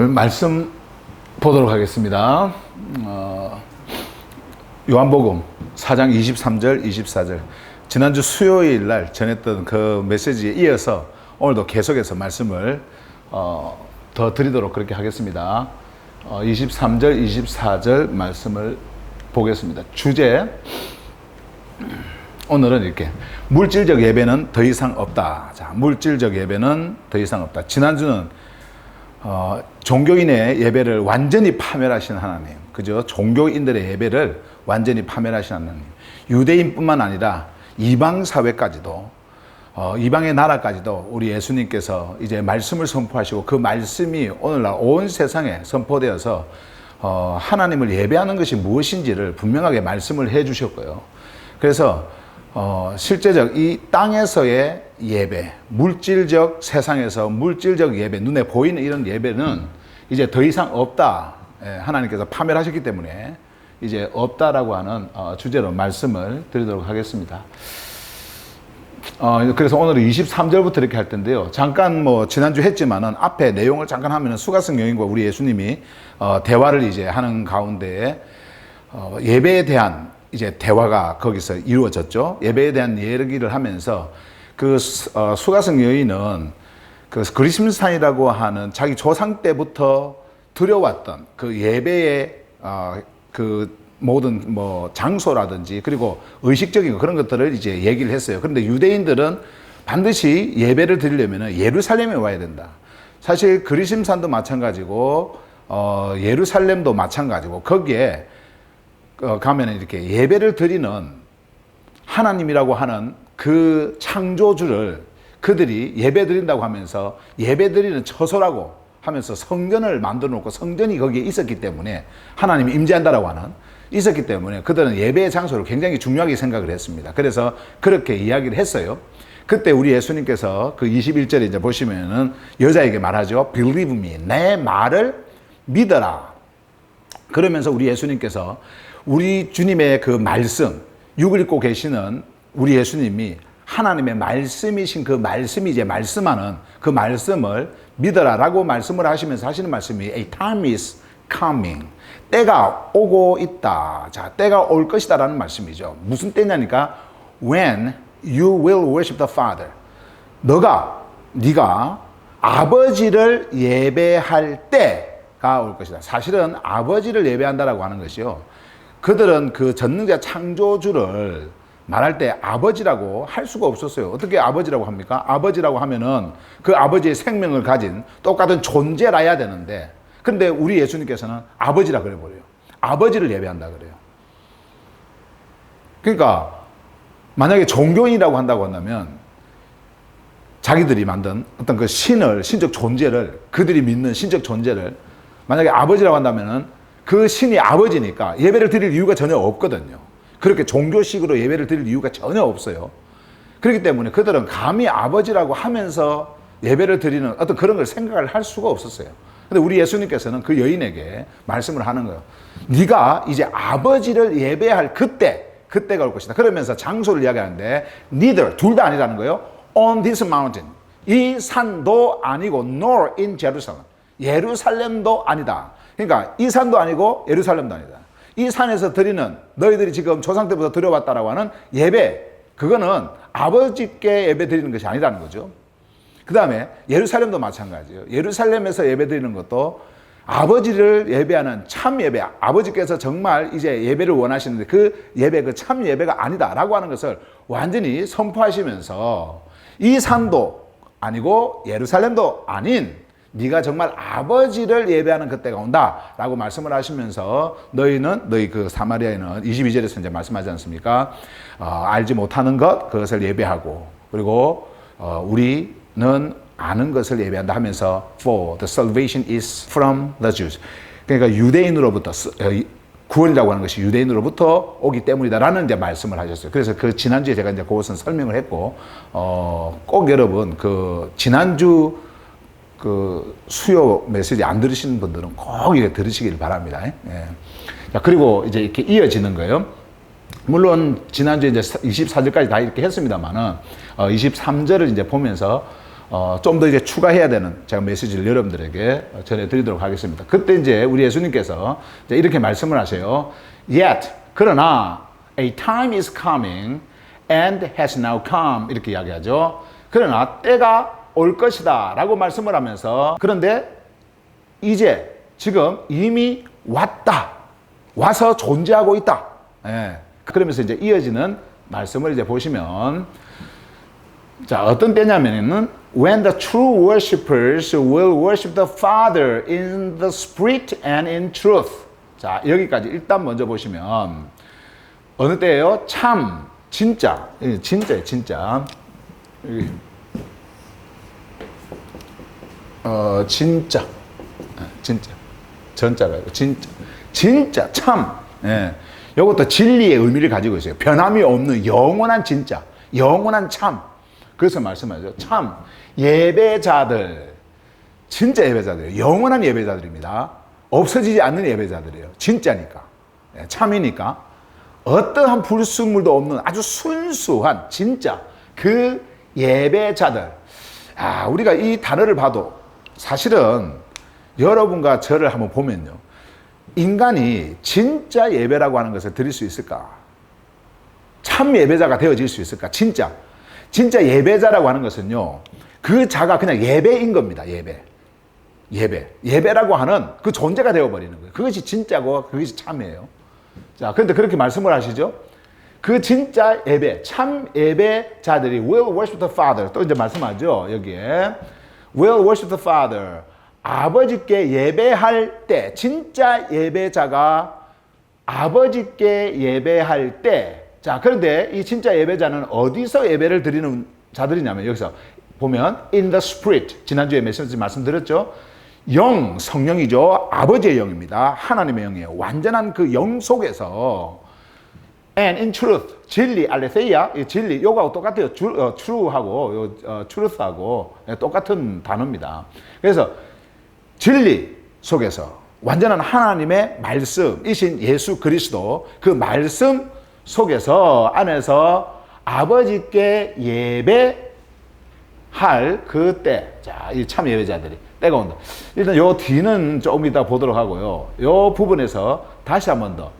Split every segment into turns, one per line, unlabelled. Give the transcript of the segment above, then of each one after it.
오늘 말씀 보도록 하겠습니다. 요한복음 4장 23절, 24절. 지난주 수요일 날 전했던 그 메시지에 이어서 오늘도 계속해서 말씀을 더 드리도록 그렇게 하겠습니다. 23절, 24절 말씀을 보겠습니다. 주제, 오늘은 이렇게 물질적 예배는 더 이상 없다. 자, 물질적 예배는 더 이상 없다. 지난주는 종교인의 예배를 완전히 파멸하신 하나님, 그죠? 종교인들의 예배를 완전히 파멸하신 하나님, 유대인뿐만 아니라 이방 사회까지도, 이방의 나라까지도 우리 예수님께서 이제 말씀을 선포하시고 그 말씀이 오늘날 온 세상에 선포되어서 하나님을 예배하는 것이 무엇인지를 분명하게 말씀을 해 주셨고요. 그래서 실제적 이 땅에서의 예배, 물질적 세상에서 물질적 예배, 눈에 보이는 이런 예배는 이제 더 이상 없다. 하나님께서 파멸하셨기 때문에 이제 없다라고 하는 주제로 말씀을 드리도록 하겠습니다. 그래서 오늘은 23절부터 이렇게 할 텐데요. 잠깐 지난주 했지만은 앞에 내용을 잠깐 하면은 수가성 여인과 우리 예수님이 대화를 이제 하는 가운데 예배에 대한 이제 대화가 거기서 이루어졌죠. 예배에 대한 얘기를 하면서 그 수가성 여인은 그 그리심산이라고 하는 자기 조상 때부터 들여왔던 그 예배의 그 모든 장소라든지 그리고 의식적인 그런 것들을 이제 얘기를 했어요. 그런데 유대인들은 반드시 예배를 드리려면 예루살렘에 와야 된다. 사실 그리심산도 마찬가지고 예루살렘도 마찬가지고 거기에 가면 이렇게 예배를 드리는 하나님이라고 하는 그 창조주를 그들이 예배 드린다고 하면서 예배 드리는 처소라고 하면서 성전을 만들어 놓고 성전이 거기에 있었기 때문에 하나님이 임재한다라고 하는 있었기 때문에 그들은 예배의 장소를 굉장히 중요하게 생각을 했습니다. 그래서 그렇게 이야기를 했어요. 그때 우리 예수님께서 그 21절에 이제 보시면은 여자에게 말하죠. Believe me. 내 말을 믿어라. 그러면서 우리 예수님께서 우리 주님의 그 말씀, 육을 읽고 계시는 우리 예수님이 하나님의 말씀이신 그 말씀이 이제 말씀하는 그 말씀을 믿어라라고 말씀을 하시면서 하시는 말씀이 A time is coming. 때가 오고 있다. 자, 때가 올 것이다라는 말씀이죠. 무슨 때냐니까 When you will worship the Father. 네가 아버지를 예배할 때가 올 것이다. 사실은 아버지를 예배한다라고 하는 것이요. 그들은 그 전능자 창조주를 말할 때 아버지라고 할 수가 없었어요. 어떻게 아버지라고 합니까? 아버지라고 하면은 그 아버지의 생명을 가진 똑같은 존재라야 되는데, 근데 우리 예수님께서는 아버지라 그래버려요. 아버지를 예배한다 그래요. 그러니까 만약에 종교인이라고 한다고 한다면 자기들이 만든 어떤 그 신적 존재를, 그들이 믿는 신적 존재를 만약에 아버지라고 한다면은 그 신이 아버지니까 예배를 드릴 이유가 전혀 없거든요. 그렇게 종교식으로 예배를 드릴 이유가 전혀 없어요. 그렇기 때문에 그들은 감히 아버지라고 하면서 예배를 드리는 어떤 그런 걸 생각을 할 수가 없었어요. 근데 우리 예수님께서는 그 여인에게 말씀을 하는 거예요. 네가 이제 아버지를 예배할 그때가 올 것이다. 그러면서 장소를 이야기하는데 neither, 둘 다 아니라는 거예요. On this mountain. 이 산도 아니고 nor in Jerusalem. 예루살렘도 아니다. 그러니까 이 산도 아니고 예루살렘도 아니다. 이 산에서 드리는 너희들이 지금 조상 때부터 드려왔다라고 하는 예배, 그거는 아버지께 예배 드리는 것이 아니라는 거죠. 그 다음에 예루살렘도 마찬가지예요. 예루살렘에서 예배 드리는 것도 아버지를 예배하는 참 예배, 아버지께서 정말 이제 예배를 원하시는데 그 예배, 그 참 예배가 아니다라고 하는 것을 완전히 선포하시면서 이 산도 아니고 예루살렘도 아닌 네가 정말 아버지를 예배하는 그때가 온다라고 말씀을 하시면서 너희 그 사마리아에는 22절에서 이제 말씀하지 않습니까? 알지 못하는 것 그것을 예배하고 그리고 우리는 아는 것을 예배한다 하면서 For the salvation is from the Jews. 그러니까 유대인으로부터 구원이라고 하는 것이 유대인으로부터 오기 때문이다라는 이제 말씀을 하셨어요. 그래서 그 지난주에 제가 이제 그것은 설명을 했고 꼭 여러분 그 지난주 그 수요 메시지 안 들으시는 분들은 꼭 이렇게 들으시길 바랍니다. 예. 자, 그리고 이제 이렇게 이어지는 거예요. 물론 지난주에 이제 24절까지 다 이렇게 했습니다만은 23절을 이제 보면서 좀 더 이제 추가해야 되는 제가 메시지를 여러분들에게 전해드리도록 하겠습니다. 그때 이제 우리 예수님께서 이제 이렇게 말씀을 하세요. Yet, 그러나 a time is coming and has now come 이렇게 이야기하죠. 그러나 때가 올 것이다 라고 말씀을 하면서 그런데 이제 지금 이미 왔다. 와서 존재하고 있다. 예. 그러면서 이제 이어지는 말씀을 이제 보시면 자, 어떤 때냐면은 when the true worshippers will worship the Father in the Spirit and in truth. 자, 여기까지 일단 먼저 보시면 어느 때예요? 참, 진짜, 진짜예요, 진짜. 진짜, 진짜, 전자가 진짜, 진짜 참. 예. 이것도 진리의 의미를 가지고 있어요. 변함이 없는 영원한 진짜, 영원한 참. 그래서 말씀하죠. 참 예배자들, 진짜 예배자들, 영원한 예배자들입니다. 없어지지 않는 예배자들이에요. 진짜니까, 참이니까 어떠한 불순물도 없는 아주 순수한 진짜 그 예배자들. 아, 우리가 이 단어를 봐도 사실은 여러분과 저를 한번 보면요, 인간이 진짜 예배라고 하는 것을 드릴 수 있을까? 참 예배자가 되어질 수 있을까? 진짜 예배자라고 하는 것은요, 그 자가 그냥 예배인 겁니다. 예배라고 하는 그 존재가 되어버리는 거예요. 그것이 진짜고 그것이 참이에요. 자, 그런데 그렇게 말씀을 하시죠. 그 진짜 예배, 참 예배자들이 will worship the Father. 또 이제 말씀하죠. 여기에 will worship the Father. 아버지께 예배할 때, 진짜 예배자가 아버지께 예배할 때. 자, 그런데 이 진짜 예배자는 어디서 예배를 드리는 자들이냐면 여기서 보면 in the Spirit. 지난주에 메시지 말씀드렸죠. 영, 성령이죠. 아버지의 영입니다. 하나님의 영이에요. 완전한 그 영 속에서 and in truth, 진리, 알레세이아, 진리, 요거하고 똑같아요. true하고, truth하고 똑같은 단어입니다. 그래서 진리 속에서 완전한 하나님의 말씀이신 예수 그리스도 그 말씀 속에서 안에서 아버지께 예배할 그 때. 자, 이 참 예배자들이 때가 온다. 일단 요 뒤는 조금 이따 보도록 하고요. 요 부분에서 다시 한 번 더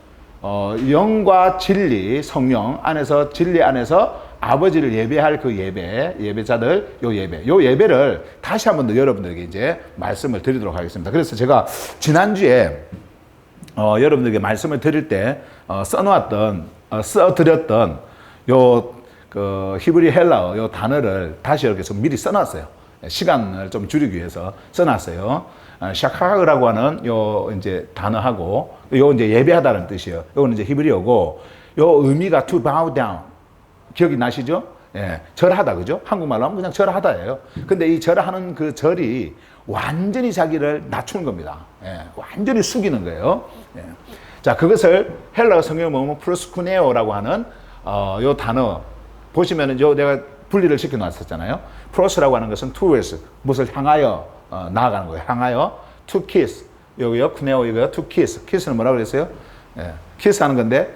영과 진리, 성령 안에서 진리 안에서 아버지를 예배할 그 예배자들 요 예배를 다시 한 번 더 여러분들에게 이제 말씀을 드리도록 하겠습니다. 그래서 제가 지난주에 여러분들에게 말씀을 드릴 때 써드렸던 그 히브리 헬라어 요 단어를 다시 이렇게 미리 써놨어요. 시간을 좀 줄이기 위해서 써놨어요. 샤카라고 하는 요 이제 단어하고 요 이제 예배하다는 뜻이에요. 요거는 이제 히브리어고 요 의미가 to bow down. 기억이 나시죠? 예, 절하다, 그죠? 한국말로 하면 그냥 절하다예요. 근데 이 절하는 그 절이 완전히 자기를 낮추는 겁니다. 예, 완전히 숙이는 거예요. 예. 자, 그것을 헬라어 성경에 보면 프로스쿠네오라고 하는 요 단어 보시면은 요 내가 분리를 시켜 놨었잖아요. 프로스라고 하는 것은 towards, 무엇을 향하여 나아가는 거예요. 향하여 to kiss. 여기요, 쿠네오 이거요, to kiss. kiss는 뭐라고 그랬어요? 예, kiss 하는 건데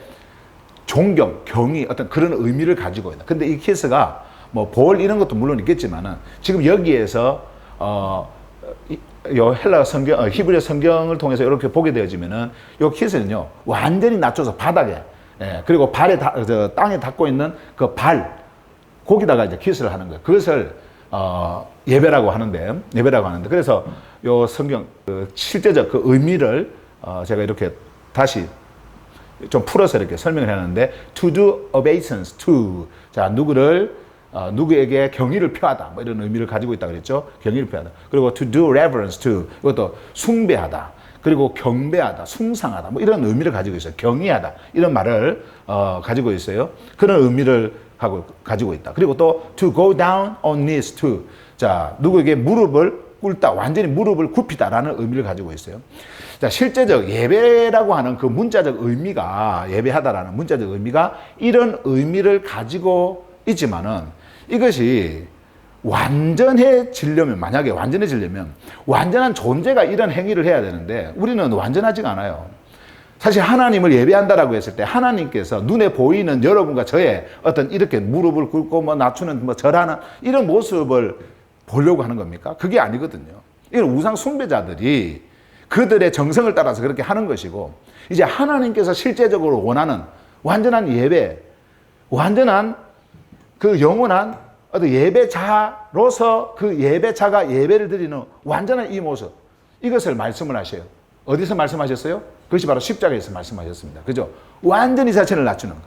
존경, 경의, 어떤 그런 의미를 가지고 있다. 근데 이 키스가 뭐 볼 이런 것도 물론 있겠지만은 지금 여기에서 요 헬라 성경, 히브리 성경을 통해서 이렇게 보게 되어지면은 요 키스는요 완전히 낮춰서 바닥에, 예, 그리고 발에 땅에 닿고 있는 그 발, 거기다가 이제 키스를 하는 거예요. 그것을 예배라고 하는데 그래서 요 성경 실제적 그 의미를 제가 이렇게 다시 좀 풀어서 이렇게 설명을 해놨는데 to do obeisance to, 자, 누구에게 경의를 표하다, 뭐 이런 의미를 가지고 있다 그랬죠. 경의를 표하다. 그리고 to do reverence to, 이것도 숭배하다, 그리고 경배하다, 숭상하다, 뭐 이런 의미를 가지고 있어요. 경의하다, 이런 말을 가지고 있어요. 그런 의미를 가지고 있다. 그리고 또 to go down on knees to, 자, 누구에게 무릎을 꿇다, 완전히 무릎을 굽히다라는 의미를 가지고 있어요. 자, 실제적 예배라고 하는 그 문자적 의미가, 예배하다라는 문자적 의미가 이런 의미를 가지고 있지만은 이것이 완전해지려면, 만약에 완전해지려면 완전한 존재가 이런 행위를 해야 되는데 우리는 완전하지가 않아요. 사실 하나님을 예배한다라고 했을 때 하나님께서 눈에 보이는 여러분과 저의 어떤 이렇게 무릎을 꿇고 뭐 낮추는 뭐 절하는 이런 모습을 보려고 하는 겁니까? 그게 아니거든요. 이건 우상 숭배자들이 그들의 정성을 따라서 그렇게 하는 것이고, 이제 하나님께서 실제적으로 원하는 완전한 예배, 완전한 그 영원한 어떤 예배자로서 그 예배자가 예배를 드리는 완전한 이 모습, 이것을 말씀을 하셔요. 어디서 말씀하셨어요? 그것이 바로 십자가에서 말씀하셨습니다. 그죠? 완전히 자신을 낮추는 거.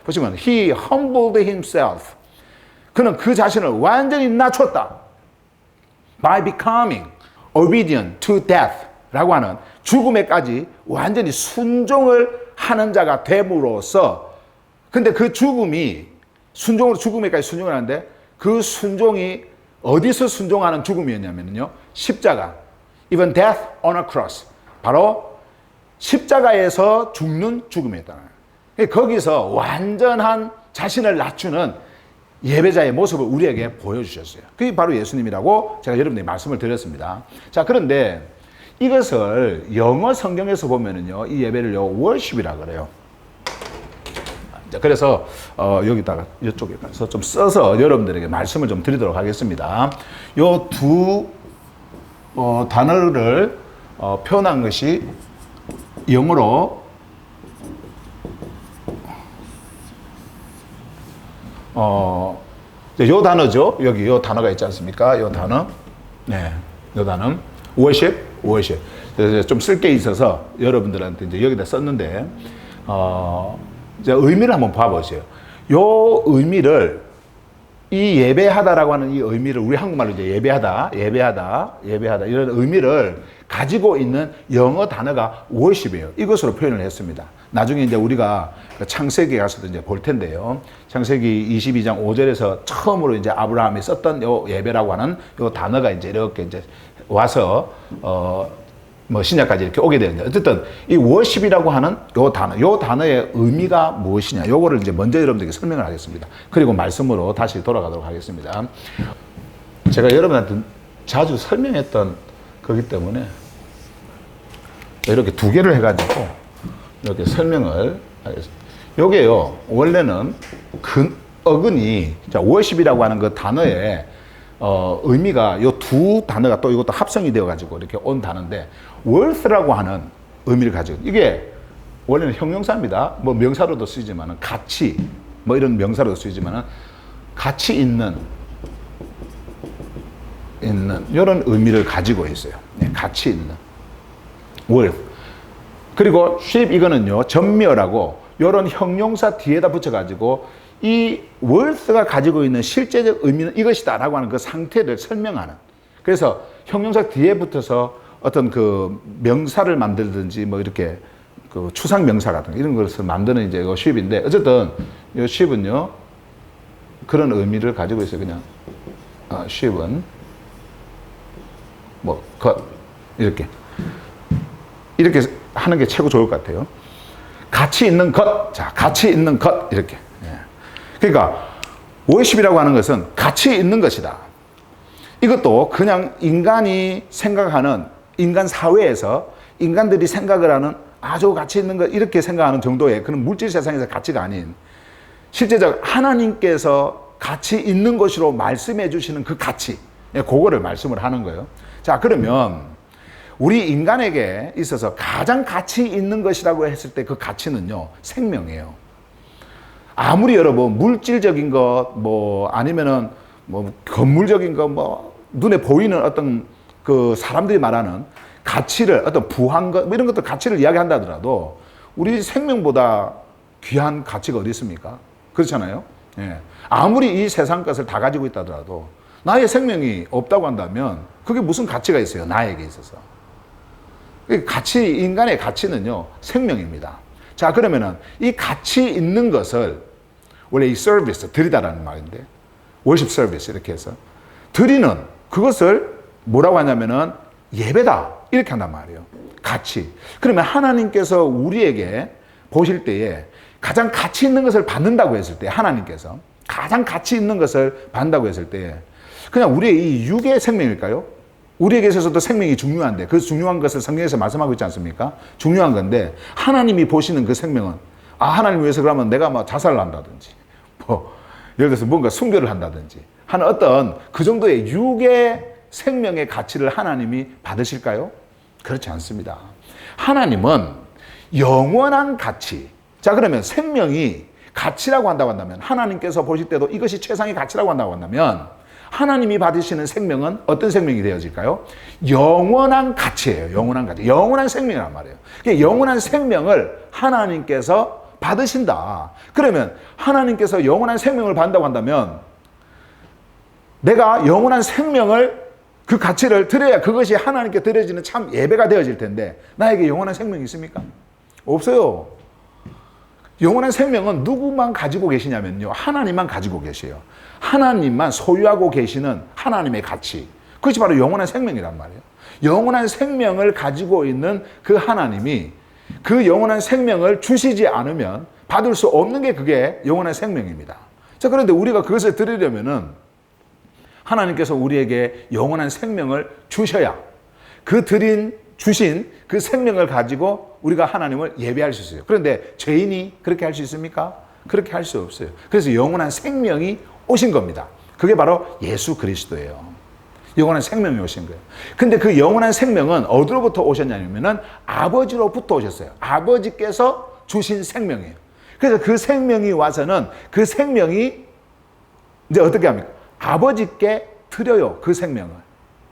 보시면 He humbled himself. 그는 그 자신을 완전히 낮췄다. By becoming obedient to death 라고 하는 죽음에까지 완전히 순종을 하는 자가 됨으로써, 근데 그 죽음이 순종으로 죽음에까지 순종을 하는데 그 순종이 어디서 순종하는 죽음이었냐면요, 십자가, even death on a cross, 바로 십자가에서 죽는 죽음이었다. 거기서 완전한 자신을 낮추는 예배자의 모습을 우리에게 보여주셨어요. 그게 바로 예수님이라고 제가 여러분들에게 말씀을 드렸습니다. 자, 그런데 이것을 영어 성경에서 보면은요, 이 예배를요, worship이라 그래요. 자, 그래서 여기다가 이쪽에 가서 좀 써서 여러분들에게 말씀을 좀 드리도록 하겠습니다. 요 두 단어를 표현한 것이 영어로 요 단어죠. 여기 요 단어가 있지 않습니까? 요 단어. 네. 요 단어. worship. 좀 쓸 게 있어서 여러분들한테 이제 여기다 썼는데, 이제 의미를 한번 봐보세요. 요 의미를, 이 예배하다라고 하는 이 의미를 우리 한국말로 이제 예배하다 이런 의미를 가지고 있는 영어 단어가 worship이에요. 이것으로 표현을 했습니다. 나중에 이제 우리가 창세기에 가서도 이제 볼 텐데요. 창세기 22장 5절에서 처음으로 이제 아브라함이 썼던 요 예배라고 하는 요 단어가 이제 이렇게 이제 와서 뭐 신약까지 이렇게 오게 되는데, 어쨌든 이 워십이라고 하는 요 단어의 의미가 무엇이냐, 요거를 이제 먼저 여러분들에게 설명을 하겠습니다. 그리고 말씀으로 다시 돌아가도록 하겠습니다. 제가 여러분한테 자주 설명했던 거기 때문에 이렇게 두 개를 해가지고 이렇게 설명을 하겠습니다. 요게요, 원래는 어근이, 자, 워십이라고 하는 그 단어의 의미가 요 두 단어가 또 이것도 합성이 되어가지고 이렇게 온 단어인데, worth라고 하는 의미를 가지고, 이게 원래는 형용사입니다. 뭐 명사로도 쓰이지만은, 가치, 뭐 이런 명사로도 쓰이지만은, 가치 있는 이런 의미를 가지고 있어요. 네, 가치 있는 worth. 그리고 sheep, 이거는요, 전멸하고 이런 형용사 뒤에다 붙여가지고 이 worth가 가지고 있는 실제적 의미는 이것이다 라고 하는 그 상태를 설명하는, 그래서 형용사 뒤에 붙어서 어떤 그 명사를 만들든지 뭐 이렇게 그 추상 명사 같은 이런 것을 만드는 이제 이거 sheep인데, 어쨌든 이 sheep은요 그런 의미를 가지고 있어요. 그냥 sheep은 뭐 것, 이렇게 하는 게 최고 좋을 것 같아요. 가치 있는 것, 자, 가치 있는 것, 이렇게. 그러니까 worship이라고 하는 것은 가치 있는 것이다. 이것도 그냥 인간이 생각하는, 인간 사회에서 인간들이 생각을 하는 아주 가치 있는 것, 이렇게 생각하는 정도의 그런 물질 세상에서 가치가 아닌, 실제적 하나님께서 가치 있는 것으로 말씀해 주시는 그 가치, 그거를 말씀을 하는 거예요. 자, 그러면 우리 인간에게 있어서 가장 가치 있는 것이라고 했을 때 그 가치는요, 생명이에요. 아무리 여러분 물질적인 것, 뭐 아니면은 뭐 건물적인 것, 뭐 눈에 보이는 어떤 그 사람들이 말하는 가치를, 어떤 부한 것, 뭐 이런 것들 가치를 이야기한다 하더라도 우리 생명보다 귀한 가치가 어디 있습니까? 그렇잖아요. 예. 아무리 이 세상 것을 다 가지고 있다 하더라도 나의 생명이 없다고 한다면 그게 무슨 가치가 있어요, 나에게 있어서. 가치, 인간의 가치는요, 생명입니다. 자, 그러면은 이 가치 있는 것을, 원래 이 서비스, 드리다라는 말인데, worship service 이렇게 해서 드리는 그것을 뭐라고 하냐면은 예배다, 이렇게 한단 말이에요. 가치. 그러면 하나님께서 우리에게 보실 때에 가장 가치 있는 것을 받는다고 했을 때, 하나님께서 가장 가치 있는 것을 받는다고 했을 때, 그냥 우리의 이 육의 생명일까요? 우리에게 있어서도 생명이 중요한데, 그 중요한 것을 성경에서 말씀하고 있지 않습니까? 중요한 건데, 하나님이 보시는 그 생명은, 하나님 위해서 그러면 내가 뭐 자살을 한다든지, 뭐 예를 들어서 뭔가 순교를 한다든지, 하는 어떤 그 정도의 육의 생명의 가치를 하나님이 받으실까요? 그렇지 않습니다. 하나님은 영원한 가치. 자, 그러면 생명이 가치라고 한다고 한다면, 하나님께서 보실 때도 이것이 최상의 가치라고 한다고 한다면, 하나님이 받으시는 생명은 어떤 생명이 되어질까요? 영원한 가치예요. 영원한 가치. 영원한 생명이란 말이에요. 영원한 생명을 하나님께서 받으신다. 그러면 하나님께서 영원한 생명을 받는다고 한다면, 내가 영원한 생명을, 그 가치를 드려야 그것이 하나님께 드려지는 참 예배가 되어질 텐데, 나에게 영원한 생명이 있습니까? 없어요. 영원한 생명은 누구만 가지고 계시냐면요, 하나님만 가지고 계세요. 하나님만 소유하고 계시는 하나님의 가치, 그것이 바로 영원한 생명이란 말이에요. 영원한 생명을 가지고 있는 그 하나님이 그 영원한 생명을 주시지 않으면 받을 수 없는 게 그게 영원한 생명입니다. 자, 그런데 우리가 그것을 드리려면은 하나님께서 우리에게 영원한 생명을 주셔야 그 주신 그 생명을 가지고 우리가 하나님을 예배할 수 있어요. 그런데 죄인이 그렇게 할 수 있습니까? 그렇게 할 수 없어요. 그래서 영원한 생명이 오신 겁니다. 그게 바로 예수 그리스도예요. 영원한 생명이 오신 거예요. 근데 그 영원한 생명은 어디로부터 오셨냐면은 아버지로부터 오셨어요. 아버지께서 주신 생명이에요. 그래서 그 생명이 와서는 그 생명이 이제 어떻게 합니까? 아버지께 드려요. 그 생명을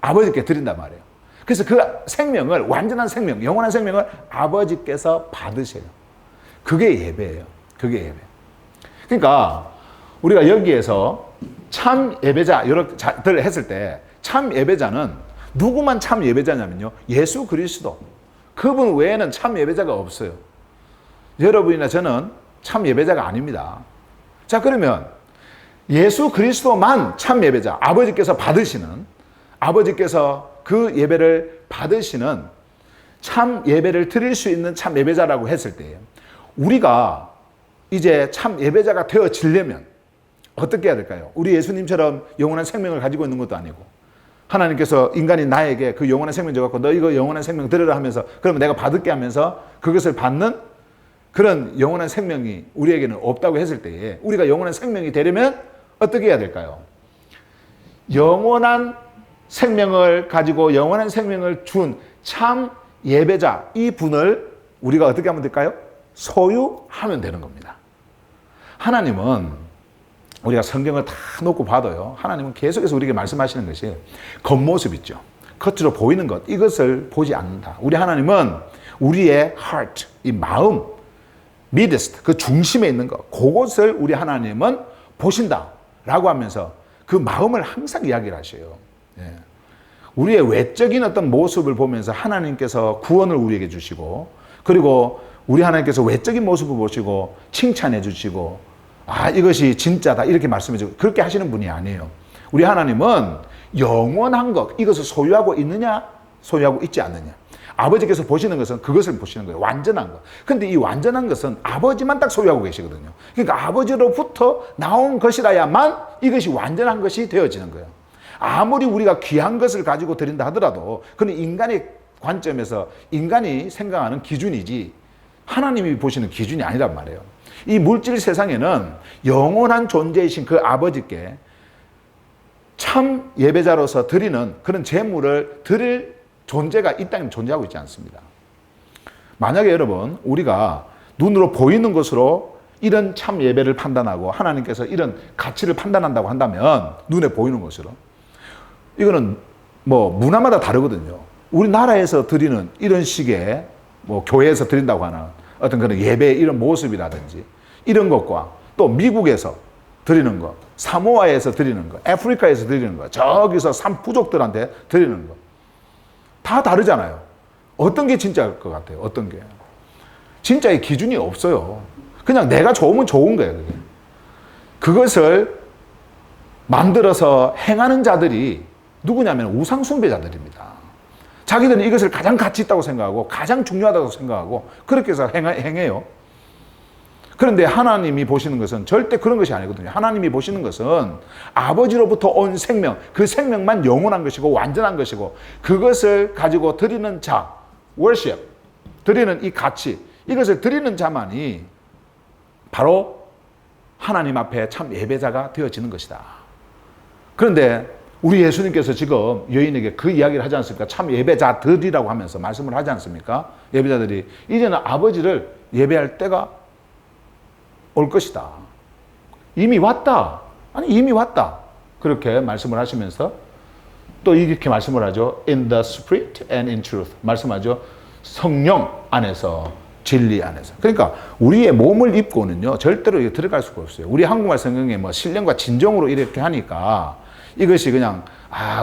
아버지께 드린단 말이에요. 그래서 그 생명을, 완전한 생명, 영원한 생명을 아버지께서 받으세요. 그게 예배예요. 그게 예배. 그러니까 우리가 여기에서 참 예배자 이렇게들 했을 때, 참 예배자는 누구만 참 예배자냐면요, 예수 그리스도. 그분 외에는 참 예배자가 없어요. 여러분이나 저는 참 예배자가 아닙니다. 자, 그러면 예수 그리스도만 참 예배자, 아버지께서 받으시는, 아버지께서 그 예배를 받으시는 참 예배를 드릴 수 있는 참 예배자라고 했을 때, 우리가 이제 참 예배자가 되어지려면 어떻게 해야 될까요? 우리 예수님처럼 영원한 생명을 가지고 있는 것도 아니고, 하나님께서 인간인 나에게 그 영원한 생명 줘갖고 너 이거 영원한 생명 드리라 하면서, 그러면 내가 받을게 하면서 그것을 받는 그런 영원한 생명이 우리에게는 없다고 했을 때에, 우리가 영원한 생명이 되려면 어떻게 해야 될까요? 영원한 생명을 가지고 영원한 생명을 준 참 예배자, 이 분을 우리가 어떻게 하면 될까요? 소유하면 되는 겁니다. 하나님은, 우리가 성경을 다 놓고 봐도요, 하나님은 계속해서 우리에게 말씀하시는 것이 겉모습 있죠. 겉으로 보이는 것, 이것을 보지 않는다. 우리 하나님은 우리의 heart, 이 마음, midst, 그 중심에 있는 것, 그것을 우리 하나님은 보신다라고 하면서 그 마음을 항상 이야기를 하셔요. 예. 우리의 외적인 어떤 모습을 보면서 하나님께서 구원을 우리에게 주시고, 그리고 우리 하나님께서 외적인 모습을 보시고 칭찬해 주시고, 아, 이것이 진짜다 이렇게 말씀해 주고, 그렇게 하시는 분이 아니에요. 우리 하나님은 영원한 것, 이것을 소유하고 있느냐 소유하고 있지 않느냐, 아버지께서 보시는 것은 그것을 보시는 거예요. 완전한 것. 근데 이 완전한 것은 아버지만 딱 소유하고 계시거든요. 그러니까 아버지로부터 나온 것이라야만 이것이 완전한 것이 되어지는 거예요. 아무리 우리가 귀한 것을 가지고 드린다 하더라도 그는 인간의 관점에서 인간이 생각하는 기준이지 하나님이 보시는 기준이 아니란 말이에요. 이 물질 세상에는 영원한 존재이신 그 아버지께 참 예배자로서 드리는 그런 제물을 드릴 존재가 이 땅에 존재하고 있지 않습니다. 만약에 여러분, 우리가 눈으로 보이는 것으로 이런 참 예배를 판단하고 하나님께서 이런 가치를 판단한다고 한다면, 눈에 보이는 것으로, 이거는 뭐 문화마다 다르거든요. 우리나라에서 드리는 이런 식의 뭐 교회에서 드린다고 하는 어떤 그런 예배의 이런 모습이라든지 이런 것과 또 미국에서 드리는 것, 사모아에서 드리는 것, 아프리카에서 드리는 것, 저기서 산부족들한테 드리는 것, 다 다르잖아요. 어떤 게 진짜일 것 같아요? 어떤 게? 진짜의 기준이 없어요. 그냥 내가 좋으면 좋은 거예요. 그게. 그것을 만들어서 행하는 자들이 누구냐면 우상숭배자들입니다. 자기들은 이것을 가장 가치 있다고 생각하고 가장 중요하다고 생각하고 그렇게 해서 행해요. 그런데 하나님이 보시는 것은 절대 그런 것이 아니거든요. 하나님이 보시는 것은 아버지로부터 온 생명, 그 생명만 영원한 것이고 완전한 것이고, 그것을 가지고 드리는 자, worship, 드리는 이 가치, 이것을 드리는 자만이 바로 하나님 앞에 참 예배자가 되어지는 것이다. 그런데 우리 예수님께서 지금 여인에게 그 이야기를 하지 않습니까? 참 예배자들이라고 하면서 말씀을 하지 않습니까? 예배자들이 이제는 아버지를 예배할 때가 올 것이다. 이미 왔다. 아니 이미 왔다. 그렇게 말씀을 하시면서 또 이렇게 말씀을 하죠. In the spirit and in truth. 말씀하죠. 성령 안에서, 진리 안에서. 그러니까 우리의 몸을 입고는요, 절대로 들어갈 수가 없어요. 우리 한국말 성경에 뭐 신령과 진정으로 이렇게 하니까 이것이 그냥,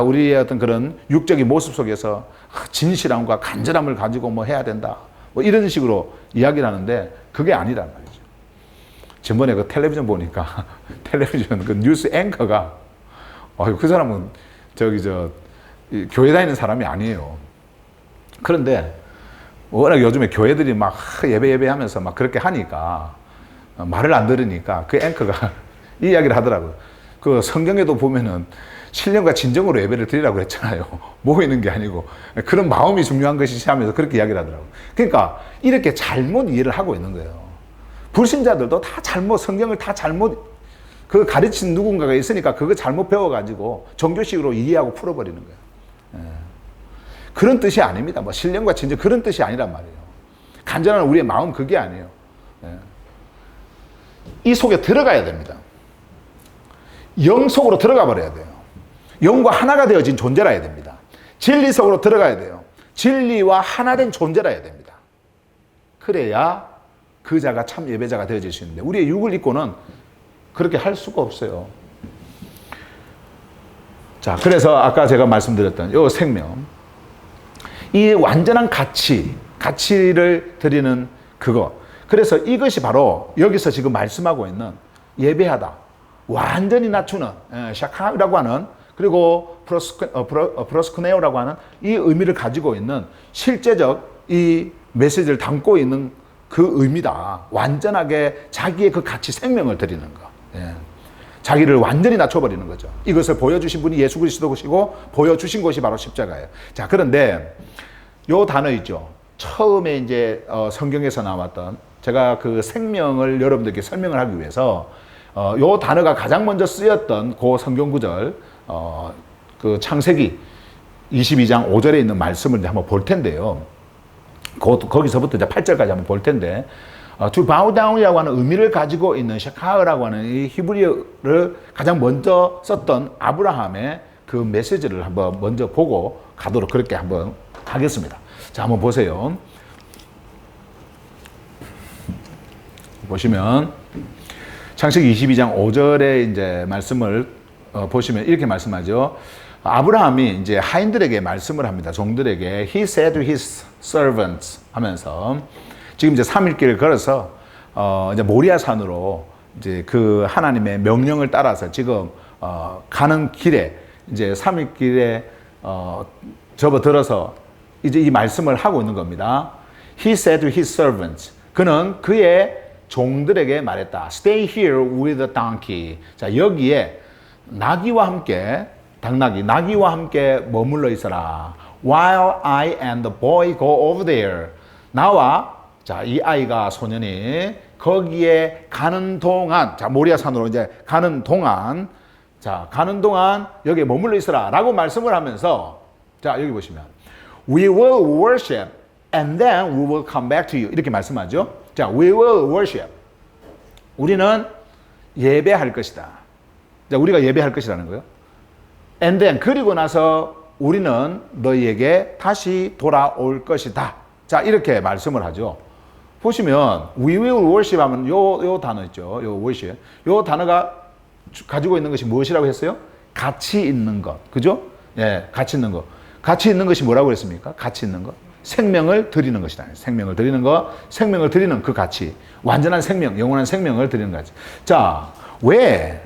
우리의 어떤 그런 육적인 모습 속에서 진실함과 간절함을 가지고 뭐 해야 된다. 뭐 이런 식으로 이야기를 하는데 그게 아니란 말이죠. 전번에 그 텔레비전 보니까 텔레비전 그 뉴스 앵커가 그 사람은 교회 다니는 사람이 아니에요. 그런데 워낙 요즘에 교회들이 막 예배 하면서 막 그렇게 하니까 말을 안 들으니까 그 앵커가 이 이야기를 하더라고요. 그 성경에도 보면은 신령과 진정으로 예배를 드리라고 그랬잖아요. 모이는 게 아니고 그런 마음이 중요한 것이지 하면서 그렇게 이야기를 하더라고요. 그러니까 이렇게 잘못 이해를 하고 있는 거예요. 불신자들도 다 성경을 다 잘못 그 가르친 누군가가 있으니까 그거 잘못 배워가지고 종교식으로 이해하고 풀어버리는 거예요. 그런 뜻이 아닙니다. 뭐 신령과 진정 그런 뜻이 아니란 말이에요. 간절한 우리의 마음 그게 아니에요. 이 속에 들어가야 됩니다. 영 속으로 들어가 버려야 돼요. 영과 하나가 되어진 존재라 해야 됩니다. 진리 속으로 들어가야 돼요. 진리와 하나된 존재라 해야 됩니다. 그래야 그 자가 참 예배자가 되어질 수 있는데 우리의 육을 입고는 그렇게 할 수가 없어요. 자, 그래서 아까 제가 말씀드렸던 이 생명, 이 완전한 가치를 드리는 그거. 그래서 이것이 바로 여기서 지금 말씀하고 있는 예배하다. 완전히 낮추는 샤카라고 하는 그리고 프로스쿠네오라고 하는 이 의미를 가지고 있는 실제적 이 메시지를 담고 있는 그 의미다. 완전하게 자기의 그 가치 생명을 드리는 거. 자기를 완전히 낮춰버리는 거죠. 이것을 보여주신 분이 예수 그리스도시고 보여주신 것이 바로 십자가예요. 자, 그런데 요 단어 있죠. 처음에 이제 성경에서 나왔던 제가 그 생명을 여러분들께 설명을 하기 위해서 요 단어가 가장 먼저 쓰였던 그 성경 구절 그 창세기 22장 5절에 있는 말씀을 이제 한번 볼 텐데요. 거기서부터 이제 8절까지 한번 볼 텐데 to bow down이라고 하는 의미를 가지고 있는 샤카라고 하는 이 히브리어를 가장 먼저 썼던 아브라함의 그 메시지를 한번 먼저 보고 가도록 그렇게 한번 하겠습니다. 자, 한번 보세요. 보시면 창세기 22장 5절에 이제 말씀을 보시면 이렇게 말씀하죠. 아브라함이 이제 하인들에게 말씀을 합니다. 종들에게 He said to his servants 하면서 지금 이제 3일길을 걸어서 이제 모리아 산으로 이제 그 하나님의 명령을 따라서 지금 가는 길에 이제 3일길에 접어들어서 이제 이 말씀을 하고 있는 겁니다. He said to his servants. 그는 그의 종들에게 말했다. Stay here with the donkey. 자, 여기에 나귀와 함께 나귀와 함께 머물러 있어라. While I and the boy go over there. 나와 자, 이 아이가 소년이 거기에 가는 동안 자, 모리아 산으로 이제 가는 동안 여기에 머물러 있어라 라고 말씀을 하면서 자, 여기 보시면 We will worship and then we will come back to you. 이렇게 말씀하죠. 자, we will worship. 우리는 예배할 것이다. 자, 우리가 예배할 것이라는 거예요. And then 그리고 나서 우리는 너희에게 다시 돌아올 것이다. 자, 이렇게 말씀을 하죠. 보시면 we will worship 하면 요 단어 있죠. 요 worship. 요 단어가 가지고 있는 것이 무엇이라고 했어요? 가치 있는 것. 그죠? 예, 가치 있는 것. 가치 있는 것이 뭐라고 했습니까? 가치 있는 것. 생명을 드리는 것이다. 생명을 드리는 것, 생명을 드리는 그 가치. 완전한 생명, 영원한 생명을 드리는 가치. 자, 왜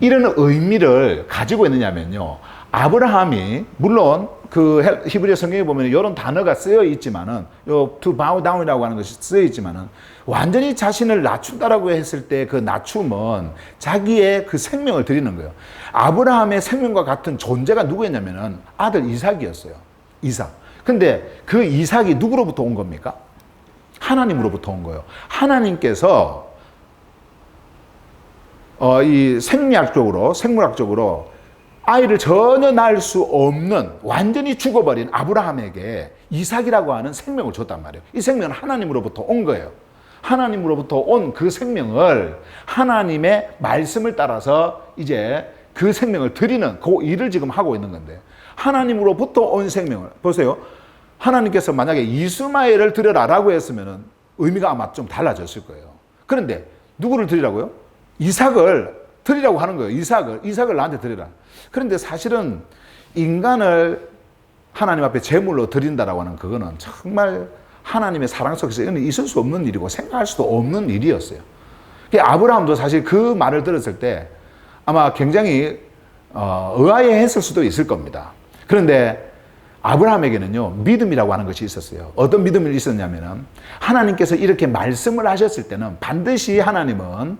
이런 의미를 가지고 있느냐면요. 아브라함이 물론 그 히브리어 성경에 보면 이런 단어가 쓰여 있지만은 요 to bow down이라고 하는 것이 쓰여 있지만은 완전히 자신을 낮춘다라고 했을 때 그 낮춤은 자기의 그 생명을 드리는 거예요. 아브라함의 생명과 같은 존재가 누구였냐면은 아들 이삭이었어요. 이삭. 근데 그 이삭이 누구로부터 온 겁니까? 하나님으로부터 온 거예요. 하나님께서 이 생물학적으로 아이를 전혀 낳을 수 없는 완전히 죽어버린 아브라함에게 이삭이라고 하는 생명을 줬단 말이에요. 이 생명은 하나님으로부터 온 거예요. 하나님으로부터 온 그 생명을 하나님의 말씀을 따라서 이제 그 생명을 드리는 그 일을 지금 하고 있는 건데, 하나님으로부터 온 생명을 보세요. 하나님께서 만약에 이스마엘을 드려라라고 했으면 의미가 아마 좀 달라졌을 거예요. 그런데 누구를 드리라고요? 이삭을 드리라고 하는 거예요. 이삭을 나한테 드리라. 그런데 사실은 인간을 하나님 앞에 제물로 드린다라고 하는 그거는 정말 하나님의 사랑 속에서 있을 수 없는 일이고 생각할 수도 없는 일이었어요. 아브라함도 사실 그 말을 들었을 때 아마 굉장히 의아해했을 수도 있을 겁니다. 그런데 아브라함에게는요, 믿음이라고 하는 것이 있었어요. 어떤 믿음이 있었냐면은, 하나님께서 이렇게 말씀을 하셨을 때는 반드시 하나님은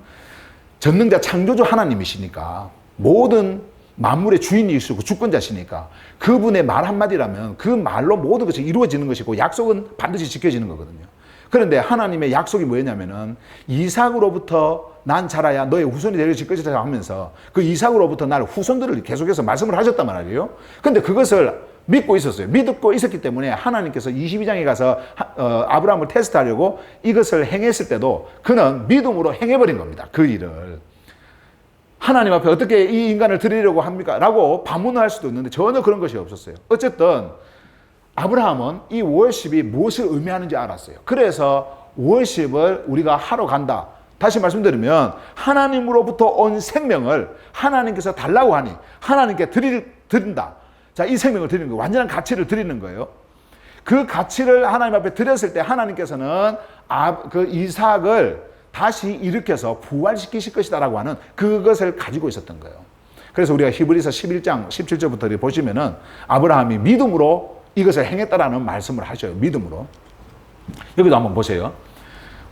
전능자 창조주 하나님이시니까, 모든 만물의 주인이시고 주권자시니까 그분의 말 한마디라면 그 말로 모든 것이 이루어지는 것이고 약속은 반드시 지켜지는 거거든요. 그런데 하나님의 약속이 뭐였냐면은, 이삭으로부터 난 자라야 너의 후손이 되어질 것이다 하면서 그 이삭으로부터 날 후손들을 계속해서 말씀을 하셨단 말이에요. 근데 그것을 믿고 있었어요. 믿고 있었기 때문에 하나님께서 22장에 가서 아브라함을 테스트하려고 이것을 행했을 때도 그는 믿음으로 행해버린 겁니다. 그 일을. 하나님 앞에 어떻게 이 인간을 드리려고 합니까? 라고 반문할 수도 있는데 전혀 그런 것이 없었어요. 어쨌든 아브라함은 이 월십이 무엇을 의미하는지 알았어요. 그래서 월십을 우리가 하러 간다. 다시 말씀드리면 하나님으로부터 온 생명을 하나님께서 달라고 하니 하나님께 드린다. 자, 이 생명을 드리는 거예요. 완전한 가치를 드리는 거예요. 그 가치를 하나님 앞에 드렸을 때 하나님께서는 그 이삭을 다시 일으켜서 부활시키실 것이다라고 하는 그것을 가지고 있었던 거예요. 그래서 우리가 히브리서 11장 17절부터 보시면은 아브라함이 믿음으로 이것을 행했다라는 말씀을 하셔요. 믿음으로. 여기도 한번 보세요.